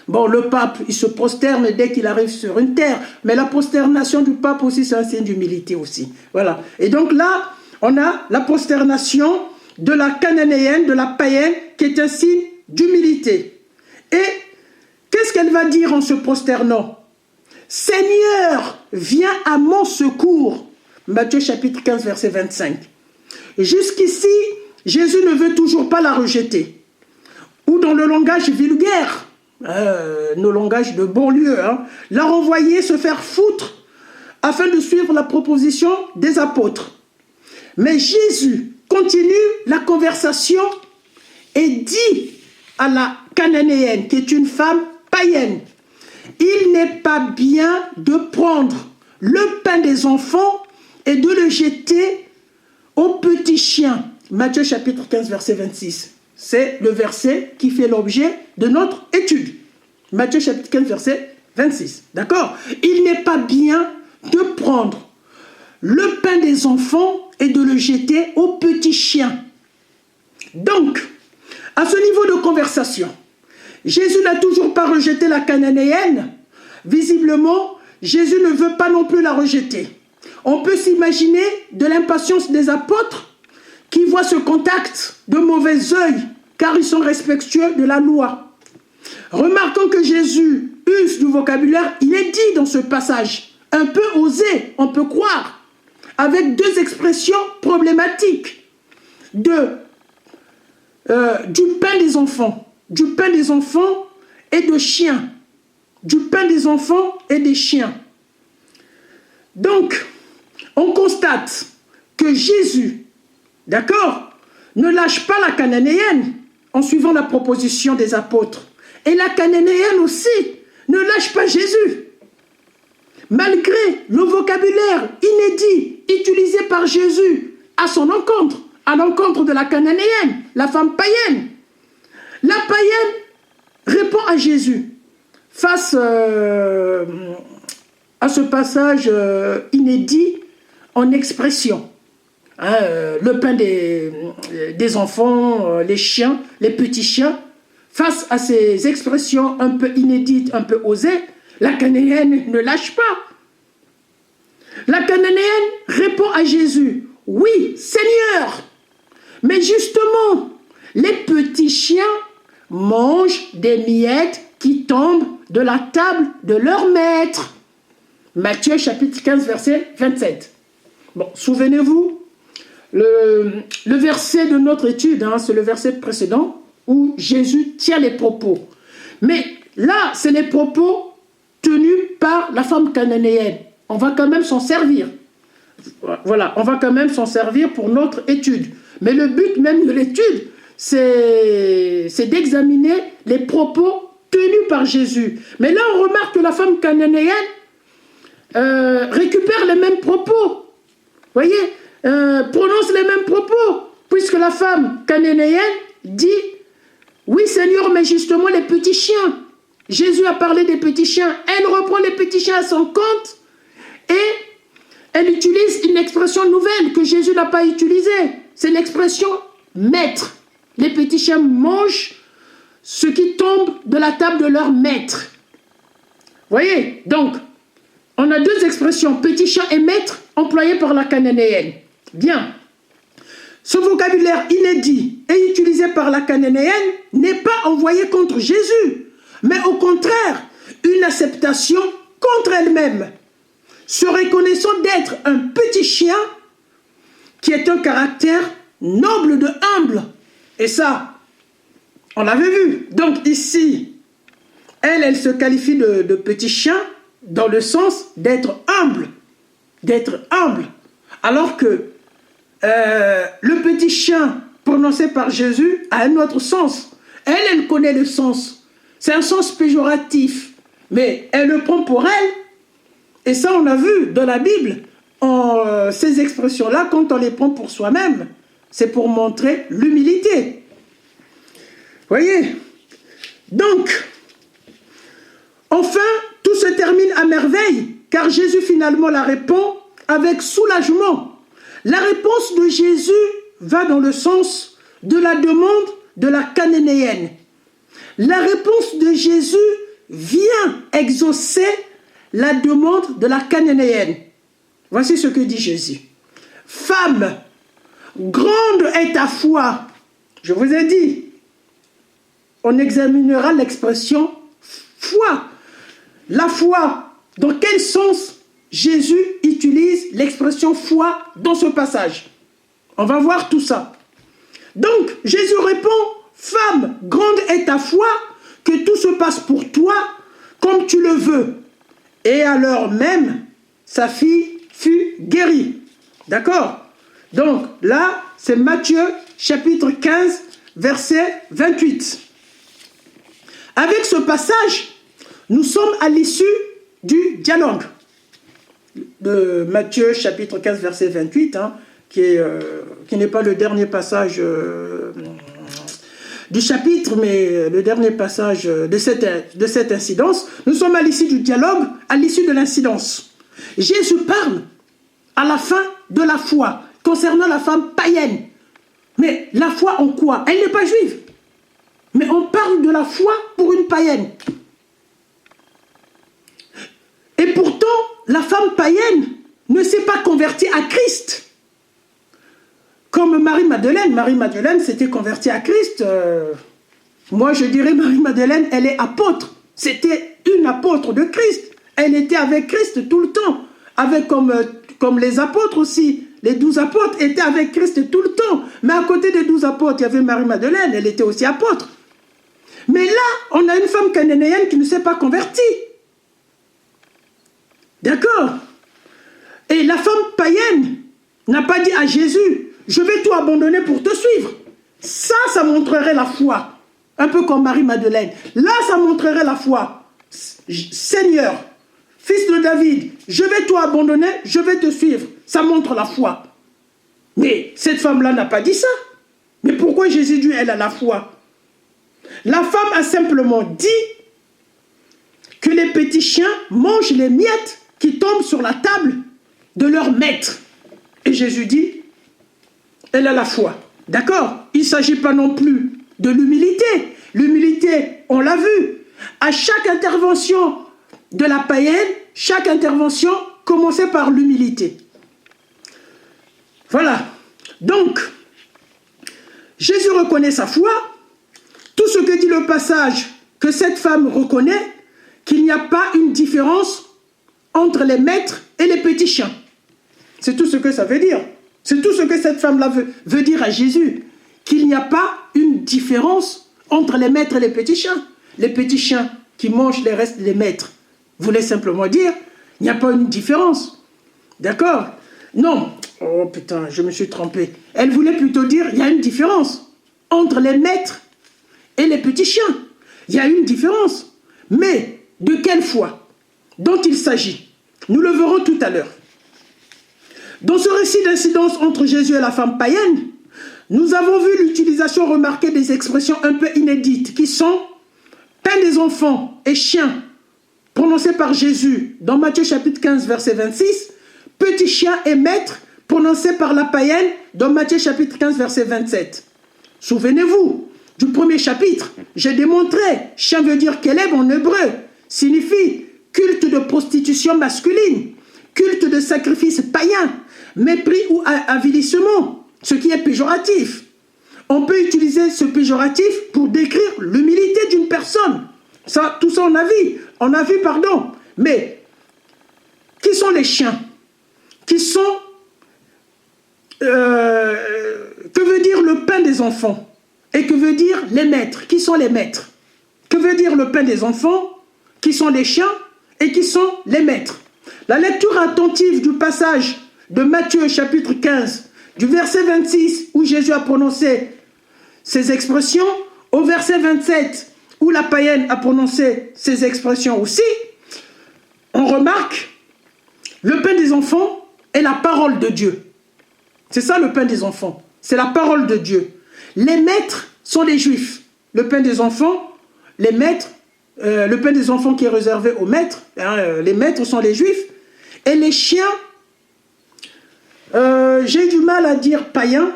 Bon, le pape, il se prosterne dès qu'il arrive sur une terre. Mais la prosternation du pape aussi, c'est un signe d'humilité aussi. Voilà. Et donc là, on a la prosternation de la cananéenne, de la païenne, qui est un signe d'humilité. Et qu'est-ce qu'elle va dire en se prosternant? Seigneur, viens à mon secours. Matthieu chapitre 15, verset 25. Jusqu'ici, Jésus ne veut toujours pas la rejeter. Ou dans le langage vulgaire, nos langages de banlieue, la renvoyer se faire foutre afin de suivre la proposition des apôtres. Mais Jésus continue la conversation et dit à la cananéenne, qui est une femme païenne, il n'est pas bien de prendre le pain des enfants et de le jeter aux petits chiens. Matthieu chapitre 15, verset 26. C'est le verset qui fait l'objet de notre étude. Matthieu chapitre 15, verset 26. D'accord? Il n'est pas bien de prendre le pain des enfants et de le jeter aux petits chiens. Donc, à ce niveau de conversation, Jésus n'a toujours pas rejeté la cananéenne. Visiblement, Jésus ne veut pas non plus la rejeter. On peut s'imaginer de l'impatience des apôtres qui voient ce contact de mauvais œil, car ils sont respectueux de la loi. Remarquons que Jésus use du vocabulaire inédit dans ce passage, un peu osé, on peut croire, avec deux expressions problématiques du pain des enfants et de chiens, du pain des enfants et des chiens. Donc, on constate que Jésus, d'accord, ne lâche pas la cananéenne en suivant la proposition des apôtres. Et la cananéenne aussi ne lâche pas Jésus. Malgré le vocabulaire inédit utilisé par Jésus à son encontre, à l'encontre de la cananéenne, la femme païenne. La païenne répond à Jésus face à ce passage inédit en expression. Le pain des enfants, les chiens, les petits chiens. Face à ces expressions un peu inédites, un peu osées, la cananéenne ne lâche pas. La cananéenne répond à Jésus, « Oui, Seigneur, mais justement, les petits chiens mangent des miettes qui tombent de la table de leur maître. » Matthieu chapitre 15, verset 27. Bon, souvenez-vous, le verset de notre étude, c'est le verset précédent, où Jésus tient les propos. Mais là, c'est les propos tenus par la femme cananéenne. On va quand même s'en servir. Voilà, on va quand même s'en servir pour notre étude. Mais le but même de l'étude, c'est d'examiner les propos tenus par Jésus. Mais là, on remarque que la femme cananéenne récupère les mêmes propos. Voyez, prononce les mêmes propos. Puisque la femme cananéenne dit, oui Seigneur, mais justement les petits chiens. Jésus a parlé des petits chiens. Elle reprend les petits chiens à son compte et elle utilise une expression nouvelle que Jésus n'a pas utilisée. C'est l'expression maître. Les petits chiens mangent ce qui tombe de la table de leur maître. Voyez, donc, on a deux expressions, petit chien et maître, employées par la cananéenne. Bien. Ce vocabulaire inédit et utilisé par la cananéenne n'est pas envoyé contre Jésus, mais au contraire, une acceptation contre elle-même, se reconnaissant d'être un petit chien qui est un caractère noble de humble. Et ça, on l'avait vu. Donc ici, elle se qualifie de petit chien dans le sens d'être humble. D'être humble. Alors que le petit chien prononcé par Jésus a un autre sens. Elle connaît le sens. C'est un sens péjoratif. Mais elle le prend pour elle. Et ça, on a vu dans la Bible, ces expressions-là, quand on les prend pour soi-même, c'est pour montrer l'humilité. Voyez? Donc, enfin, tout se termine à merveille, car Jésus finalement la répond avec soulagement. La réponse de Jésus va dans le sens de la demande de la Cananéenne. La réponse de Jésus vient exaucer la demande de la Cananéenne. Voici ce que dit Jésus. Femme, grande est ta foi. Je vous ai dit, on examinera l'expression foi. La foi, dans quel sens Jésus utilise l'expression foi dans ce passage? On va voir tout ça. Donc, Jésus répond, femme, grande est ta foi, que tout se passe pour toi comme tu le veux. Et à l'heure même, sa fille fut guérie. D'accord? Donc, là, c'est Matthieu, chapitre 15, verset 28. Avec ce passage, nous sommes à l'issue du dialogue de Matthieu, chapitre 15, verset 28, hein, qui n'est pas le dernier passage du chapitre, mais le dernier passage de cette incidence. Nous sommes à l'issue du dialogue, à l'issue de l'incidence. Jésus parle à la fin de la foi, concernant la femme païenne. Mais la foi en quoi? Elle n'est pas juive. Mais on parle de la foi pour une païenne. Et pourtant, la femme païenne ne s'est pas convertie à Christ. Comme Marie-Madeleine. Marie-Madeleine s'était convertie à Christ. Moi, je dirais Marie-Madeleine, elle est apôtre. C'était une apôtre de Christ. Elle était avec Christ tout le temps. Avec comme les apôtres aussi. Les 12 apôtres étaient avec Christ tout le temps. Mais à côté des 12 apôtres, il y avait Marie-Madeleine. Elle était aussi apôtre. Mais là, on a une femme cananéenne qui ne s'est pas convertie. D'accord? Et la femme païenne n'a pas dit à Jésus, je vais tout abandonner pour te suivre. Ça montrerait la foi. Un peu comme Marie-Madeleine. Là, ça montrerait la foi. Seigneur, fils de David, je vais tout abandonner, je vais te suivre. Ça montre la foi. Mais cette femme-là n'a pas dit ça. Mais pourquoi Jésus dit elle a la foi? La femme a simplement dit que les petits chiens mangent les miettes qui tombent sur la table de leur maître. Et Jésus dit, elle a la foi. D'accord? Il ne s'agit pas non plus de l'humilité. L'humilité, on l'a vu. À chaque intervention de la païenne, chaque intervention commençait par l'humilité. Voilà. Donc, Jésus reconnaît sa foi. Tout ce que dit le passage, que cette femme reconnaît, qu'il n'y a pas une différence entre les maîtres et les petits chiens. C'est tout ce que ça veut dire. C'est tout ce que cette femme-là veut dire à Jésus. Qu'il n'y a pas une différence entre les maîtres et les petits chiens. Les petits chiens qui mangent les restes des maîtres voulaient simplement dire, il n'y a pas une différence. D'accord? Non. Oh putain, je me suis trompé. Elle voulait plutôt dire, il y a une différence entre les maîtres et les petits chiens. Il y a une différence. Mais de quelle foi dont il s'agit? Nous le verrons tout à l'heure. Dans ce récit d'incidence entre Jésus et la femme païenne, nous avons vu l'utilisation remarquée des expressions un peu inédites qui sont pain des enfants et chiens prononcés par Jésus dans Matthieu chapitre 15 verset 26, petit chien et maître prononcé par la païenne dans Matthieu chapitre 15 verset 27. Souvenez-vous du premier chapitre, j'ai démontré, chien veut dire keleb en hébreu, signifie culte de prostitution masculine, culte de sacrifice païen, mépris ou avilissement, ce qui est péjoratif. On peut utiliser ce péjoratif pour décrire l'humilité d'une personne. Ça, tout ça on a vu, pardon. Mais, qui sont les chiens? Qui sont, que veut dire le pain des enfants? Et que veut dire les maîtres? Qui sont les maîtres? Que veut dire le pain des enfants? Qui sont les chiens? Et qui sont les maîtres? La lecture attentive du passage de Matthieu chapitre 15, du verset 26 où Jésus a prononcé ces expressions, au verset 27 où la païenne a prononcé ces expressions aussi, on remarque le pain des enfants est la parole de Dieu. C'est ça le pain des enfants, c'est la parole de Dieu. Les maîtres sont les juifs. Le pain des enfants, les maîtres, le pain des enfants qui est réservé aux maîtres, hein, les maîtres sont les juifs, Et les chiens, j'ai du mal à dire païen,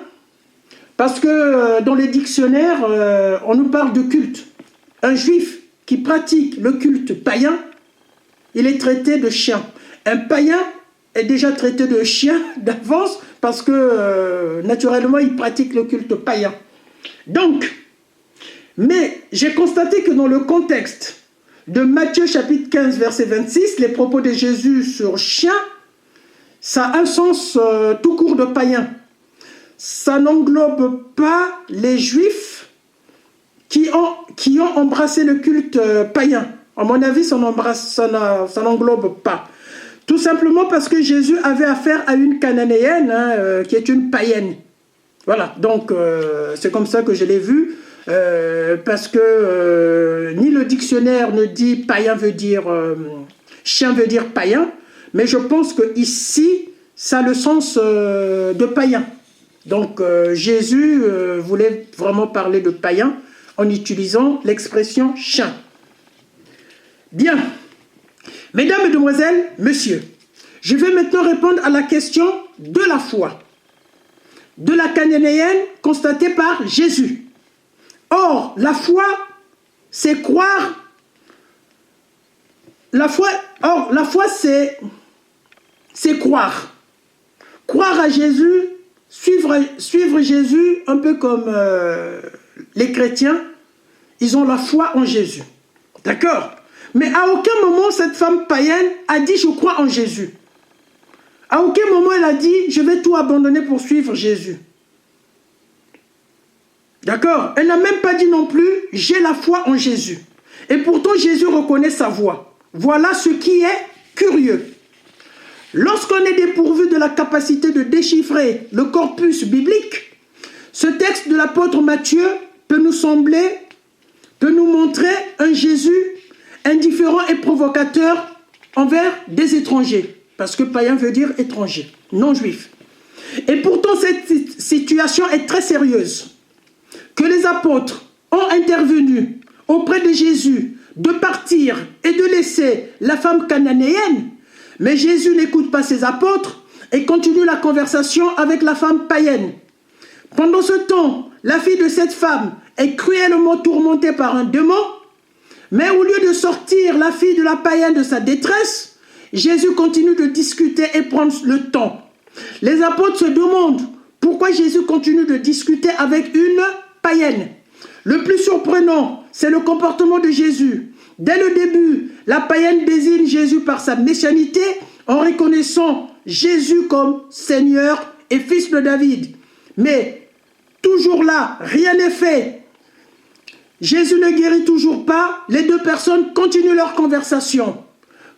parce que dans les dictionnaires, on nous parle de culte. Un juif qui pratique le culte païen, il est traité de chien. Un païen est déjà traité de chien d'avance, parce que naturellement, il pratique le culte païen. Donc, mais j'ai constaté que dans le contexte de Matthieu chapitre 15, verset 26, les propos de Jésus sur chien, ça a un sens tout court de païen. Ça n'englobe pas les juifs qui ont embrassé le culte païen. À mon avis, ça n'englobe pas. Tout simplement parce que Jésus avait affaire à une cananéenne qui est une païenne. Voilà, donc c'est comme ça que je l'ai vu. Parce que ni le dictionnaire ne dit païen veut dire chien veut dire païen, mais je pense que ici ça a le sens de païen. Donc Jésus voulait vraiment parler de païen en utilisant l'expression chien. Bien, mesdames, mesdemoiselles, messieurs, je vais maintenant répondre à la question de la foi de la cananéenne constatée par Jésus. Or, la foi, c'est croire. La foi, c'est croire. Croire à Jésus, suivre Jésus, un peu comme les chrétiens, ils ont la foi en Jésus. D'accord? Mais à aucun moment, cette femme païenne a dit « je crois en Jésus ». À aucun moment, elle a dit « je vais tout abandonner pour suivre Jésus ». D'accord? Elle n'a même pas dit non plus « j'ai la foi en Jésus ». Et pourtant, Jésus reconnaît sa voix. Voilà ce qui est curieux. Lorsqu'on est dépourvu de la capacité de déchiffrer le corpus biblique, ce texte de l'apôtre Matthieu peut nous montrer un Jésus indifférent et provocateur envers des étrangers. Parce que païen veut dire étranger, non juif. Et pourtant, cette situation est très sérieuse. Que les apôtres ont intervenu auprès de Jésus de partir et de laisser la femme cananéenne, mais Jésus n'écoute pas ses apôtres et continue la conversation avec la femme païenne. Pendant ce temps, la fille de cette femme est cruellement tourmentée par un démon, mais au lieu de sortir la fille de la païenne de sa détresse, Jésus continue de discuter et prendre le temps. Les apôtres se demandent pourquoi Jésus continue de discuter avec une païenne. Le plus surprenant, c'est le comportement de Jésus. Dès le début, la païenne désigne Jésus par sa messianité en reconnaissant Jésus comme Seigneur et fils de David. Mais toujours là, rien n'est fait. Jésus ne guérit toujours pas. Les deux personnes continuent leur conversation.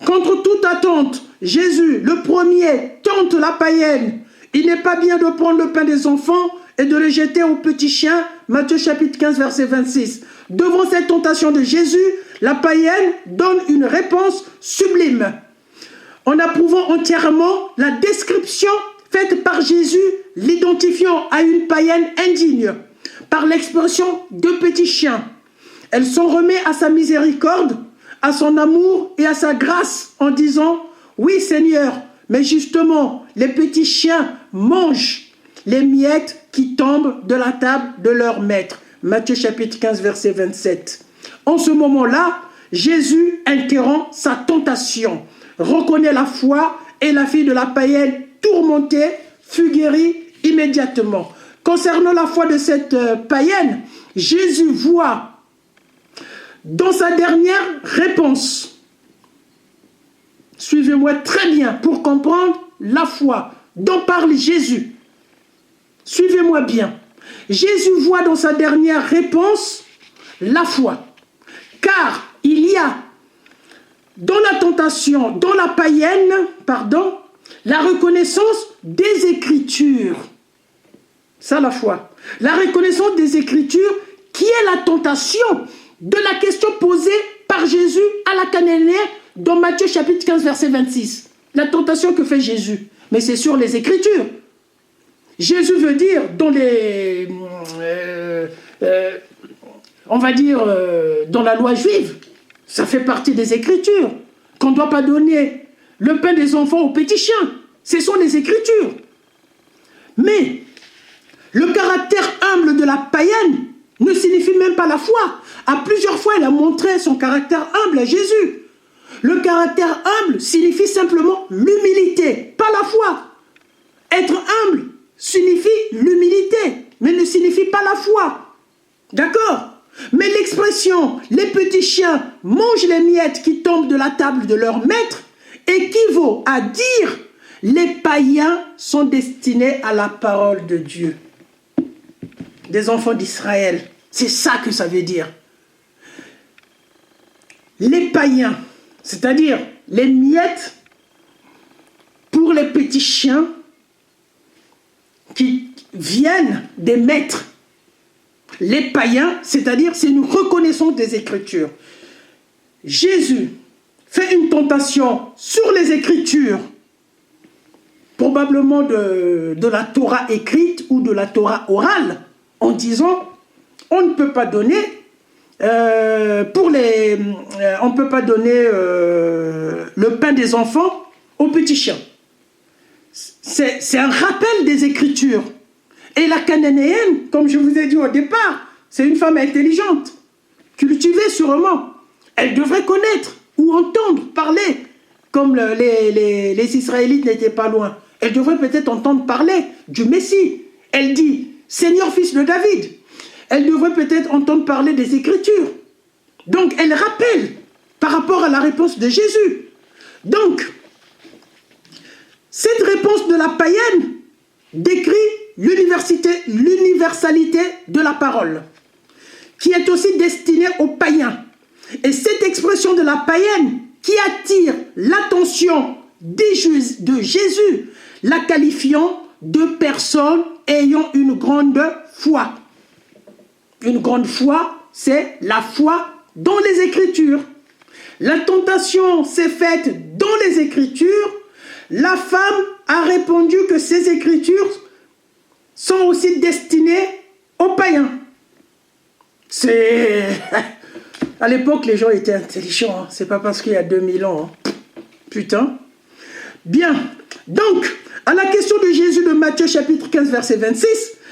Contre toute attente, Jésus, le premier, tente la païenne. Il n'est pas bien de prendre le pain des enfants et de le jeter aux petits chiens. Matthieu chapitre 15, verset 26. Devant cette tentation de Jésus, la païenne donne une réponse sublime, en approuvant entièrement la description faite par Jésus, l'identifiant à une païenne indigne, par l'expression de petits chiens. Elle s'en remet à sa miséricorde, à son amour et à sa grâce en disant « Oui Seigneur, mais justement, les petits chiens mangent les miettes qui tombent de la table de leur maître. » Matthieu chapitre 15, verset 27. En ce moment-là, Jésus interrompt sa tentation, reconnaît la foi et la fille de la païenne tourmentée fut guérie immédiatement. Concernant la foi de cette païenne, Jésus voit dans sa dernière réponse, suivez-moi très bien pour comprendre la foi dont parle Jésus. Suivez-moi bien. Jésus voit dans sa dernière réponse la foi. Car il y a dans la tentation, dans la païenne, la reconnaissance des Écritures. Ça, la foi. La reconnaissance des Écritures qui est la tentation de la question posée par Jésus à la cananéenne dans Matthieu chapitre 15, verset 26. La tentation que fait Jésus. Mais c'est sur les Écritures. Jésus veut dire dans les... on va dire dans la loi juive, ça fait partie des Écritures, qu'on ne doit pas donner le pain des enfants aux petits chiens. Ce sont les Écritures. Mais le caractère humble de la païenne ne signifie même pas la foi. À plusieurs fois, elle a montré son caractère humble à Jésus. Le caractère humble signifie simplement l'humilité, pas la foi. Être humble signifie l'humilité, mais ne signifie pas la foi. D'accord? Mais l'expression « les petits chiens mangent les miettes qui tombent de la table de leur maître » équivaut à dire « les païens sont destinés à la parole de Dieu ». Des enfants d'Israël, c'est ça que ça veut dire. Les païens, c'est-à-dire les miettes pour les petits chiens qui viennent des maîtres. Les païens, c'est-à-dire c'est une reconnaissance des Écritures. Jésus fait une tentation sur les Écritures, probablement de la Torah écrite ou de la Torah orale, en disant on ne peut pas donner le pain des enfants aux petits chiens. C'est un rappel des Écritures. Et la cananéenne, comme je vous ai dit au départ, c'est une femme intelligente, cultivée sûrement. Elle devrait connaître ou entendre parler, comme les Israélites n'étaient pas loin. Elle devrait peut-être entendre parler du Messie. Elle dit, Seigneur, fils de David. Elle devrait peut-être entendre parler des Écritures. Donc, elle rappelle par rapport à la réponse de Jésus. Donc, cette réponse de la païenne décrit l'universalité de la parole, qui est aussi destinée aux païens. Et cette expression de la païenne qui attire l'attention de Jésus, la qualifiant de personne ayant une grande foi. Une grande foi, c'est la foi dans les Écritures. La tentation s'est faite dans les Écritures. La femme a répondu que ces Écritures sont aussi destinées aux païens. C'est... À l'époque, les gens étaient intelligents. Hein. C'est pas parce qu'il y a 2000 ans. Hein. Putain. Bien. Donc, à la question de Jésus de Matthieu chapitre 15, verset 26,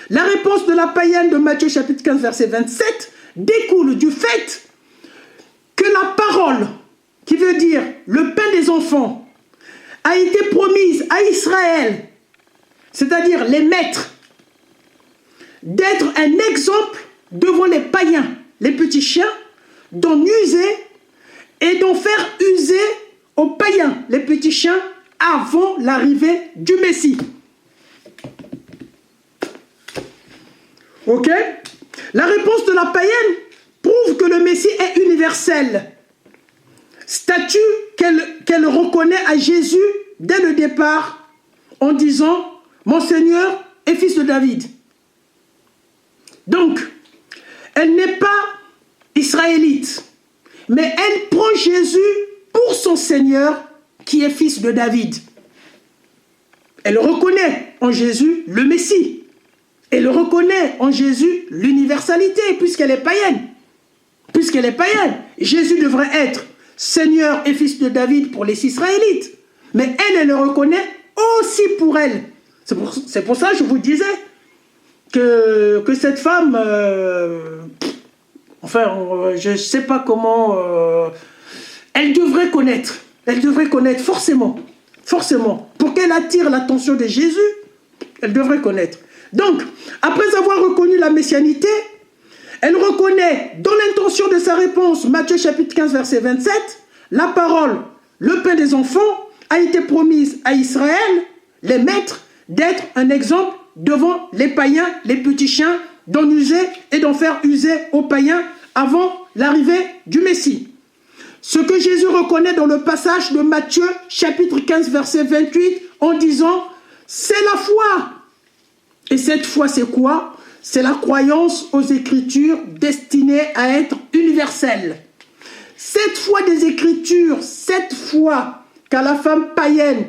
la réponse de la païenne de Matthieu chapitre 15, verset 27 découle du fait que la parole, qui veut dire le pain des enfants, a été promise à Israël, c'est-à-dire les maîtres, d'être un exemple devant les païens, les petits chiens, d'en user et d'en faire user aux païens, les petits chiens, avant l'arrivée du Messie. Ok? La réponse de la païenne prouve que le Messie est universel. Statut qu'elle reconnaît à Jésus dès le départ en disant « Mon Seigneur est fils de David ». Donc, elle n'est pas israélite, mais elle prend Jésus pour son Seigneur qui est fils de David. Elle reconnaît en Jésus le Messie. Elle reconnaît en Jésus l'universalité puisqu'elle est païenne. Puisqu'elle est païenne, Jésus devrait être Seigneur et fils de David pour les Israélites. Mais elle le reconnaît aussi pour elle. C'est pour ça que je vous disais que cette femme, je ne sais pas comment, elle devrait connaître forcément, pour qu'elle attire l'attention de Jésus, elle devrait connaître. Donc, après avoir reconnu la messianité, elle reconnaît dans l'intention de sa réponse, Matthieu chapitre 15, verset 27, la parole, le pain des enfants, a été promise à Israël, les maîtres, d'être un exemple devant les païens, les petits chiens, d'en user et d'en faire user aux païens avant l'arrivée du Messie. Ce que Jésus reconnaît dans le passage de Matthieu, chapitre 15, verset 28, en disant « c'est la foi ». Et cette foi, c'est quoi? C'est la croyance aux Écritures destinées à être universelle. Cette foi des Écritures, cette foi qu'a la femme païenne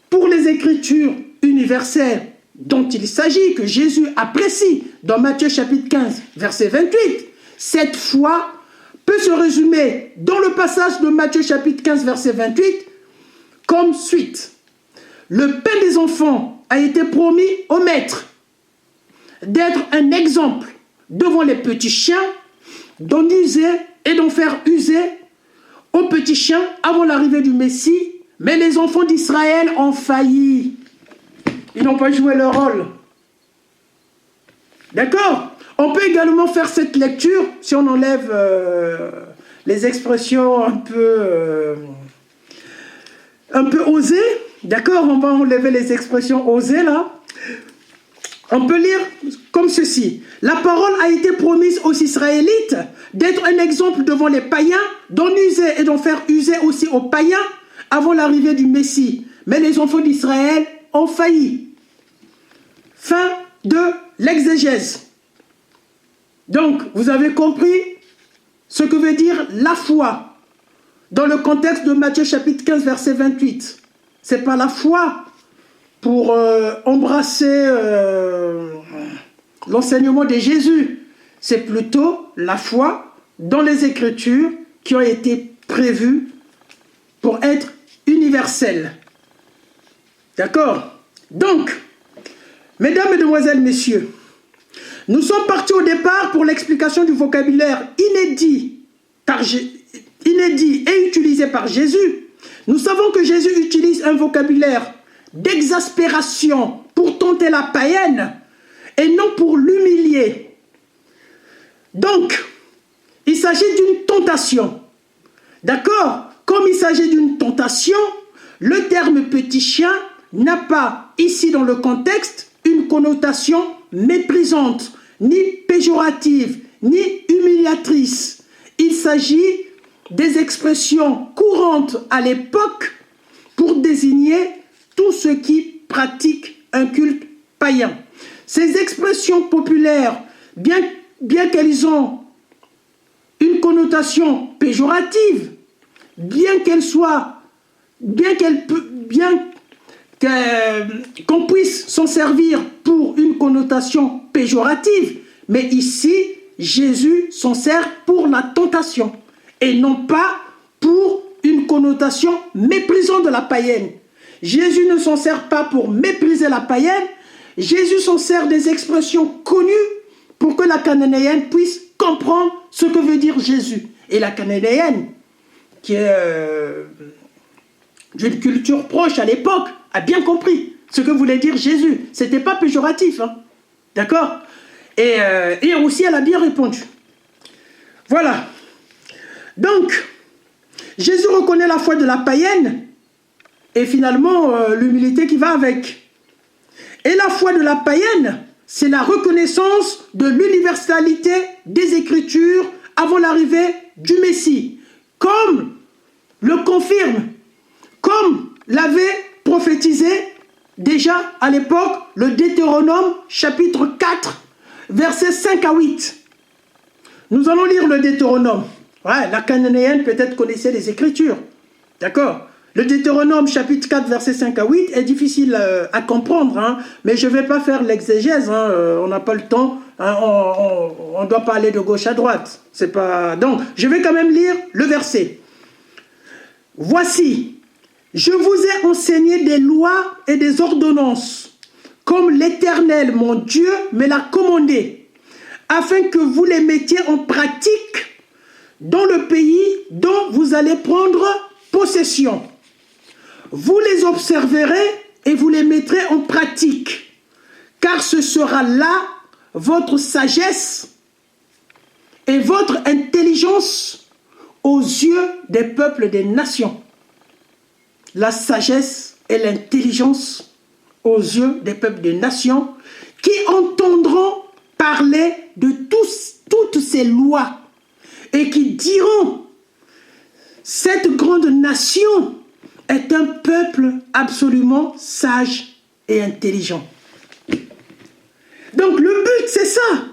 pour les Écritures universelles dont il s'agit, que Jésus apprécie dans Matthieu chapitre 15, verset 28, cette foi peut se résumer dans le passage de Matthieu chapitre 15, verset 28, comme suite. Le pain des enfants a été promis au maître d'être un exemple devant les petits chiens, d'en user et d'en faire user aux petits chiens avant l'arrivée du Messie. Mais les enfants d'Israël ont failli. Ils n'ont pas joué leur rôle. D'accord? On peut également faire cette lecture si on enlève les expressions un peu osées. D'accord? On va enlever les expressions osées là. On peut lire comme ceci. La parole a été promise aux Israélites d'être un exemple devant les païens, d'en user et d'en faire user aussi aux païens avant l'arrivée du Messie. Mais les enfants d'Israël ont failli. Fin de l'exégèse. Donc, vous avez compris ce que veut dire la foi dans le contexte de Matthieu chapitre 15, verset 28. Ce n'est pas la foi pour embrasser l'enseignement de Jésus. C'est plutôt la foi dans les Écritures qui ont été prévues pour être universelles. D'accord? Donc, mesdames, mesdemoiselles, messieurs, nous sommes partis au départ pour l'explication du vocabulaire inédit et utilisé par Jésus. Nous savons que Jésus utilise un vocabulaire d'exaspération pour tenter la païenne et non pour l'humilier. Donc, il s'agit d'une tentation. D'accord? Comme il s'agit d'une tentation, le terme petit chien n'a pas, ici dans le contexte, une connotation méprisante, ni péjorative, ni humiliatrice. Il s'agit des expressions courantes à l'époque pour désigner tous ceux qui pratiquent un culte païen. Ces expressions populaires, bien qu'elles ont une connotation péjorative, qu'on puisse s'en servir pour une connotation péjorative, mais ici, Jésus s'en sert pour la tentation et non pas pour une connotation méprisante de la païenne. Jésus ne s'en sert pas pour mépriser la païenne, Jésus s'en sert des expressions connues pour que la cananéenne puisse comprendre ce que veut dire Jésus. Et la cananéenne, qui est d'une culture proche à l'époque, a bien compris ce que voulait dire Jésus. Ce n'était pas péjoratif, hein? D'accord? Et aussi, elle a bien répondu. Voilà. Donc, Jésus reconnaît la foi de la païenne et finalement l'humilité qui va avec. Et la foi de la païenne, c'est la reconnaissance de l'universalité des Écritures avant l'arrivée du Messie. Comme le confirme, comme l'avait prophétisé déjà à l'époque le Deutéronome chapitre 4, versets 5 à 8. Nous allons lire le Deutéronome. Ouais, la cananéenne peut-être connaissait les Écritures. D'accord? Le Deutéronome chapitre 4, versets 5 à 8 est difficile à comprendre, hein, mais je ne vais pas faire l'exégèse, hein, on n'a pas le temps, hein, on ne doit pas aller de gauche à droite. C'est pas... Donc, je vais quand même lire le verset. Voici, je vous ai enseigné des lois et des ordonnances, comme l'Éternel, mon Dieu, me l'a commandé, afin que vous les mettiez en pratique dans le pays dont vous allez prendre possession. Vous les observerez et vous les mettrez en pratique, car ce sera là votre sagesse et votre intelligence aux yeux des peuples des nations. La sagesse et l'intelligence aux yeux des peuples des nations qui entendront parler de toutes ces lois et qui diront: cette grande nation est un peuple absolument sage et intelligent. Donc le but, c'est ça.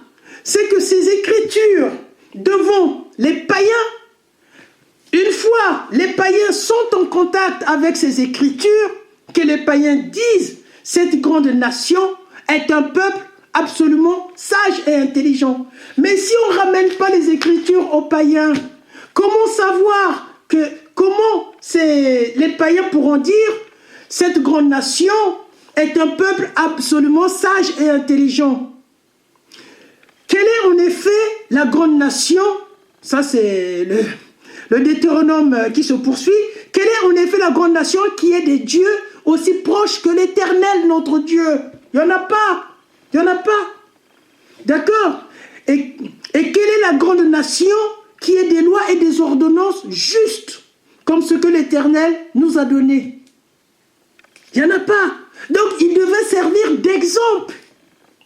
C'est que ces écritures devant les païens, une fois les païens sont en contact avec ces écritures, que les païens disent: cette grande nation est un peuple absolument sage et intelligent. Mais si on ne ramène pas les écritures aux païens, comment savoir comment les païens pourront dire cette grande nation est un peuple absolument sage et intelligent? Quelle est en effet la grande nation? Ça c'est le Deutéronome qui se poursuit. Quelle est en effet la grande nation qui est des dieux aussi proches que l'Éternel, notre Dieu? Il n'y en a pas. Il n'y en a pas. D'accord? Et quelle est la grande nation qui est des lois et des ordonnances justes, comme ce que l'Éternel nous a donné? Il n'y en a pas. Donc, il devait servir d'exemple.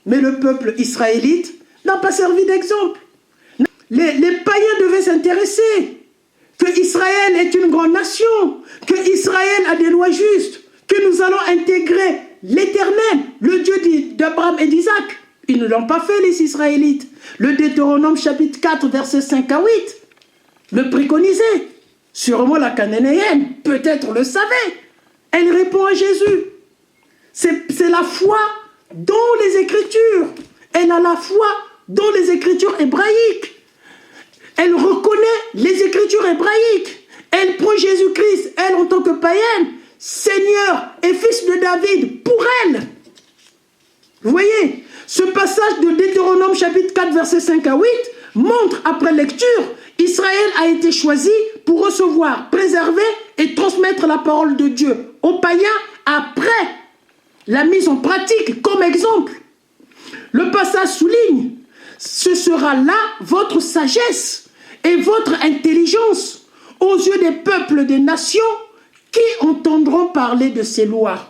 Mais le peuple israélite n'a pas servi d'exemple. Les païens devaient s'intéresser que Israël est une grande nation, que Israël a des lois justes, que nous allons intégrer l'Éternel, le Dieu d'Abraham et d'Isaac. Ils ne l'ont pas fait, les Israélites. Le Deutéronome chapitre 4, versets 5 à 8, le préconisait. Sûrement la Cananéenne, peut-être le savait. Elle répond à Jésus. C'est la foi dans les Écritures. Elle a la foi dans les Écritures hébraïques. Elle reconnaît les Écritures hébraïques. Elle prend Jésus-Christ, elle en tant que païenne, Seigneur et fils de David, pour elle. Vous voyez, ce passage de Deutéronome chapitre 4, versets 5 à 8 montre, après lecture, Israël a été choisi pour recevoir, préserver et transmettre la parole de Dieu aux païens après la mise en pratique comme exemple. Le passage souligne, ce sera là votre sagesse et votre intelligence aux yeux des peuples des nations qui entendront parler de ces lois.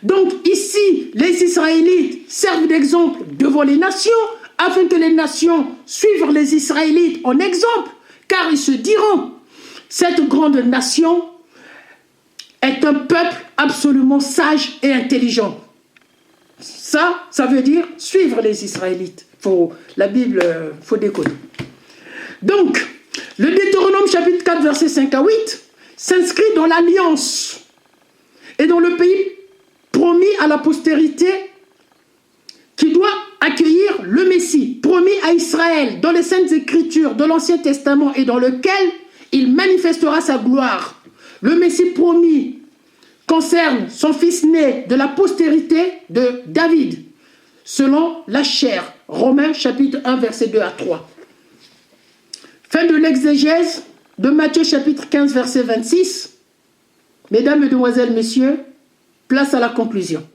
Donc ici, les Israélites servent d'exemple devant les nations, afin que les nations suivent les Israélites en exemple, car ils se diront, cette grande nation est un peuple absolument sage et intelligent. Ça veut dire suivre les Israélites. La Bible, faut déconner. Donc, le Deutéronome chapitre 4, verset 5 à 8, s'inscrit dans l'alliance et dans le pays promis à la postérité qui doit accueillir le Messie, promis à Israël dans les Saintes Écritures de l'Ancien Testament et dans lequel il manifestera sa gloire. Le Messie promis concerne son fils né de la postérité de David, selon la chair. Romains chapitre 1, verset 2 à 3. Fin de l'exégèse de Matthieu chapitre 15, verset 26. Mesdames, Mesdemoiselles, Messieurs, place à la conclusion.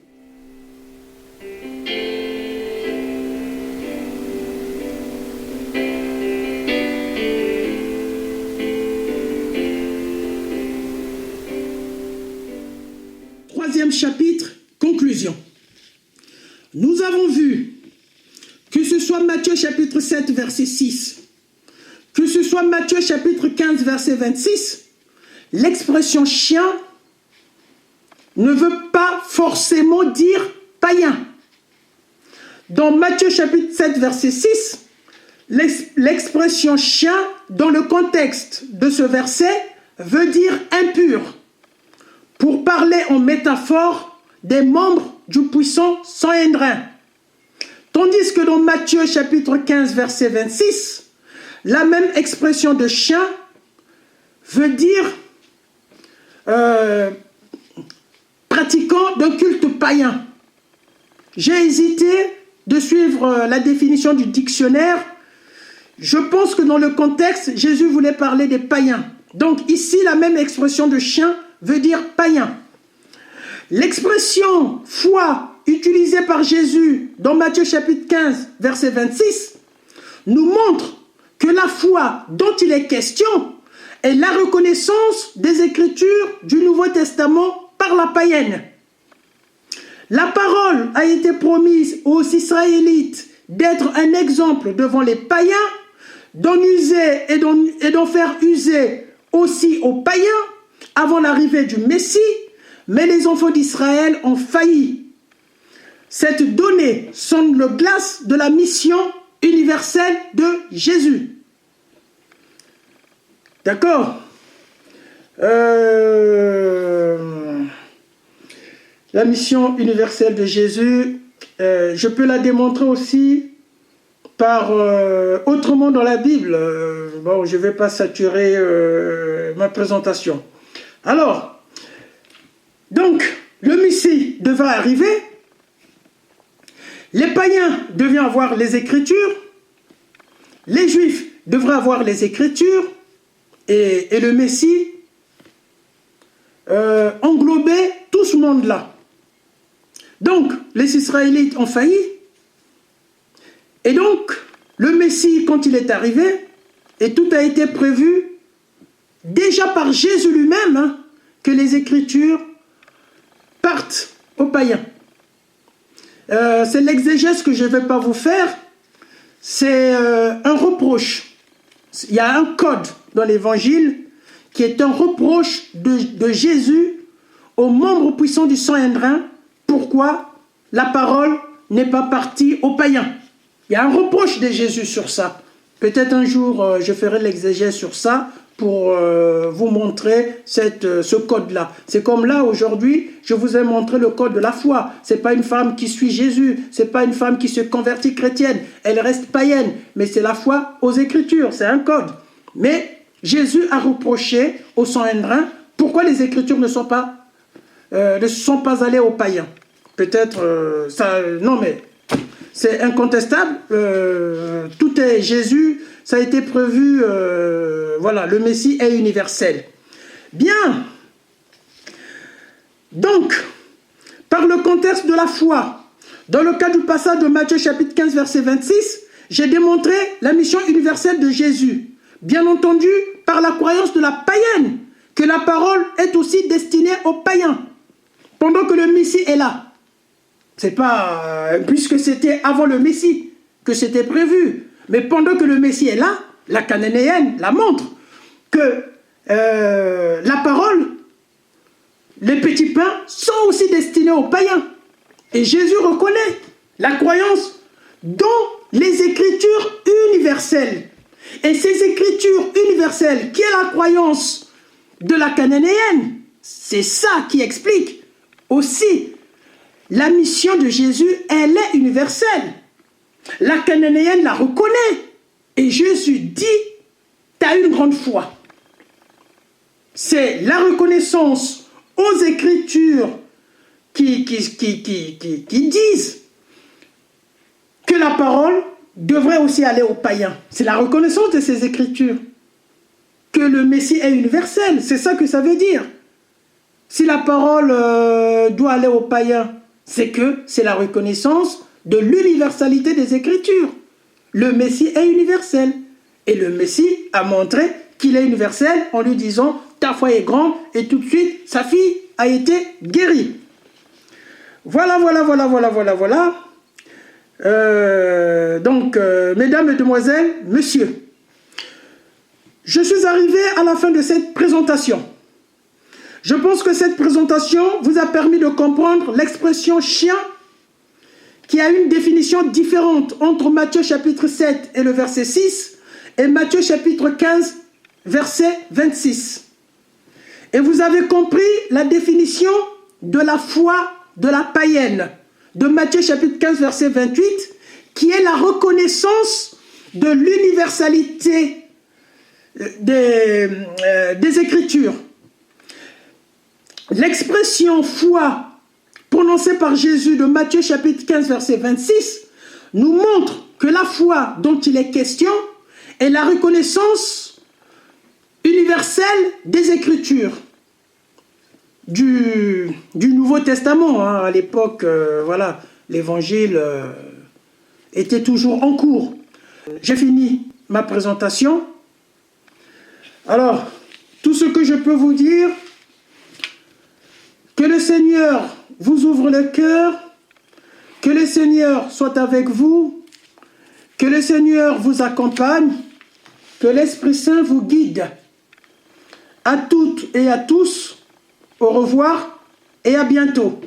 Troisième chapitre, conclusion. Nous avons vu que ce soit Matthieu chapitre 7, verset 6, que ce soit Matthieu chapitre 15, verset 26, l'expression chien ne veut pas forcément dire païen. Dans Matthieu chapitre 7, verset 6, l'expression chien, dans le contexte de ce verset, veut dire impur, pour parler en métaphore des membres du puissant Sanhédrin. Tandis que dans Matthieu chapitre 15, verset 26, la même expression de chien veut dire pratiquant d'un culte païen. J'ai hésité de suivre la définition du dictionnaire. Je pense que dans le contexte, Jésus voulait parler des païens. Donc ici, la même expression de chien veut dire païen. L'expression foi utilisée par Jésus dans Matthieu chapitre 15, verset 26, nous montre que la foi dont il est question est la reconnaissance des Écritures du Nouveau Testament par la païenne. La parole a été promise aux Israélites d'être un exemple devant les païens, d'en user et d'en faire user aussi aux païens avant l'arrivée du Messie, mais les enfants d'Israël ont failli. Cette donnée sonne le glace de la mission universelle de Jésus. D'accord? La mission universelle de Jésus, je peux la démontrer aussi par autrement dans la Bible. Bon, je ne vais pas saturer ma présentation. Alors, donc, le Messie devait arriver. Les païens devaient avoir les Écritures. Les Juifs devraient avoir les Écritures. Et le Messie englobait tout ce monde-là. Donc, les Israélites ont failli. Et donc, le Messie, quand il est arrivé, et tout a été prévu déjà par Jésus lui-même, hein, que les Écritures partent aux païens. C'est l'exégèse que je ne vais pas vous faire. C'est un reproche. Il y a un code dans l'Évangile qui est un reproche de Jésus aux membres puissants du Sanhédrin. Pourquoi la parole n'est pas partie aux païens? Il y a un reproche de Jésus sur ça. Peut-être un jour, je ferai l'exégèse sur ça pour vous montrer ce code-là. C'est comme là, aujourd'hui, je vous ai montré le code de la foi. Ce n'est pas une femme qui suit Jésus, ce n'est pas une femme qui se convertit chrétienne, elle reste païenne, mais c'est la foi aux Écritures, c'est un code. Mais Jésus a reproché au Sanhédrin pourquoi les Écritures ne sont pas allées aux païens. Peut-être, non mais, c'est incontestable, tout est Jésus, ça a été prévu, voilà, le Messie est universel. Bien, donc, par le contexte de la foi, dans le cas du passage de Matthieu chapitre 15, verset 26, j'ai démontré la mission universelle de Jésus. Bien entendu, par la croyance de la païenne, que la parole est aussi destinée aux païens, pendant que le Messie est là. C'est pas, puisque c'était avant le Messie que c'était prévu. Mais pendant que le Messie est là, la cananéenne la montre que la parole, les petits pains sont aussi destinés aux païens. Et Jésus reconnaît la croyance dans les Écritures universelles. Et ces Écritures universelles, qui est la croyance de la cananéenne, c'est ça qui explique aussi la mission de Jésus, elle est universelle. La cananéenne la reconnaît. Et Jésus dit, tu as une grande foi. C'est la reconnaissance aux Écritures qui disent que la parole devrait aussi aller aux païens. C'est la reconnaissance de ces Écritures. Que le Messie est universel. C'est ça que ça veut dire. Si la parole doit aller aux païens, c'est que c'est la reconnaissance de l'universalité des Écritures. Le Messie est universel. Et le Messie a montré qu'il est universel en lui disant « ta foi est grande » et tout de suite, sa fille a été guérie. Voilà. Donc, mesdames, mesdemoiselles, messieurs, je suis arrivé à la fin de cette présentation. Je pense que cette présentation vous a permis de comprendre l'expression « chien » qui a une définition différente entre Matthieu chapitre 7 et le verset 6 et Matthieu chapitre 15 verset 26. Et vous avez compris la définition de la foi de la païenne de Matthieu chapitre 15 verset 28 qui est la reconnaissance de l'universalité des Écritures. L'expression foi prononcée par Jésus de Matthieu chapitre 15 verset 26 nous montre que la foi dont il est question est la reconnaissance universelle des Écritures du Nouveau Testament. Hein. À l'époque, voilà, l'Évangile était toujours en cours. J'ai fini ma présentation. Alors, tout ce que je peux vous dire, que le Seigneur vous ouvre le cœur, que le Seigneur soit avec vous, que le Seigneur vous accompagne, que l'Esprit Saint vous guide. À toutes et à tous, au revoir et à bientôt.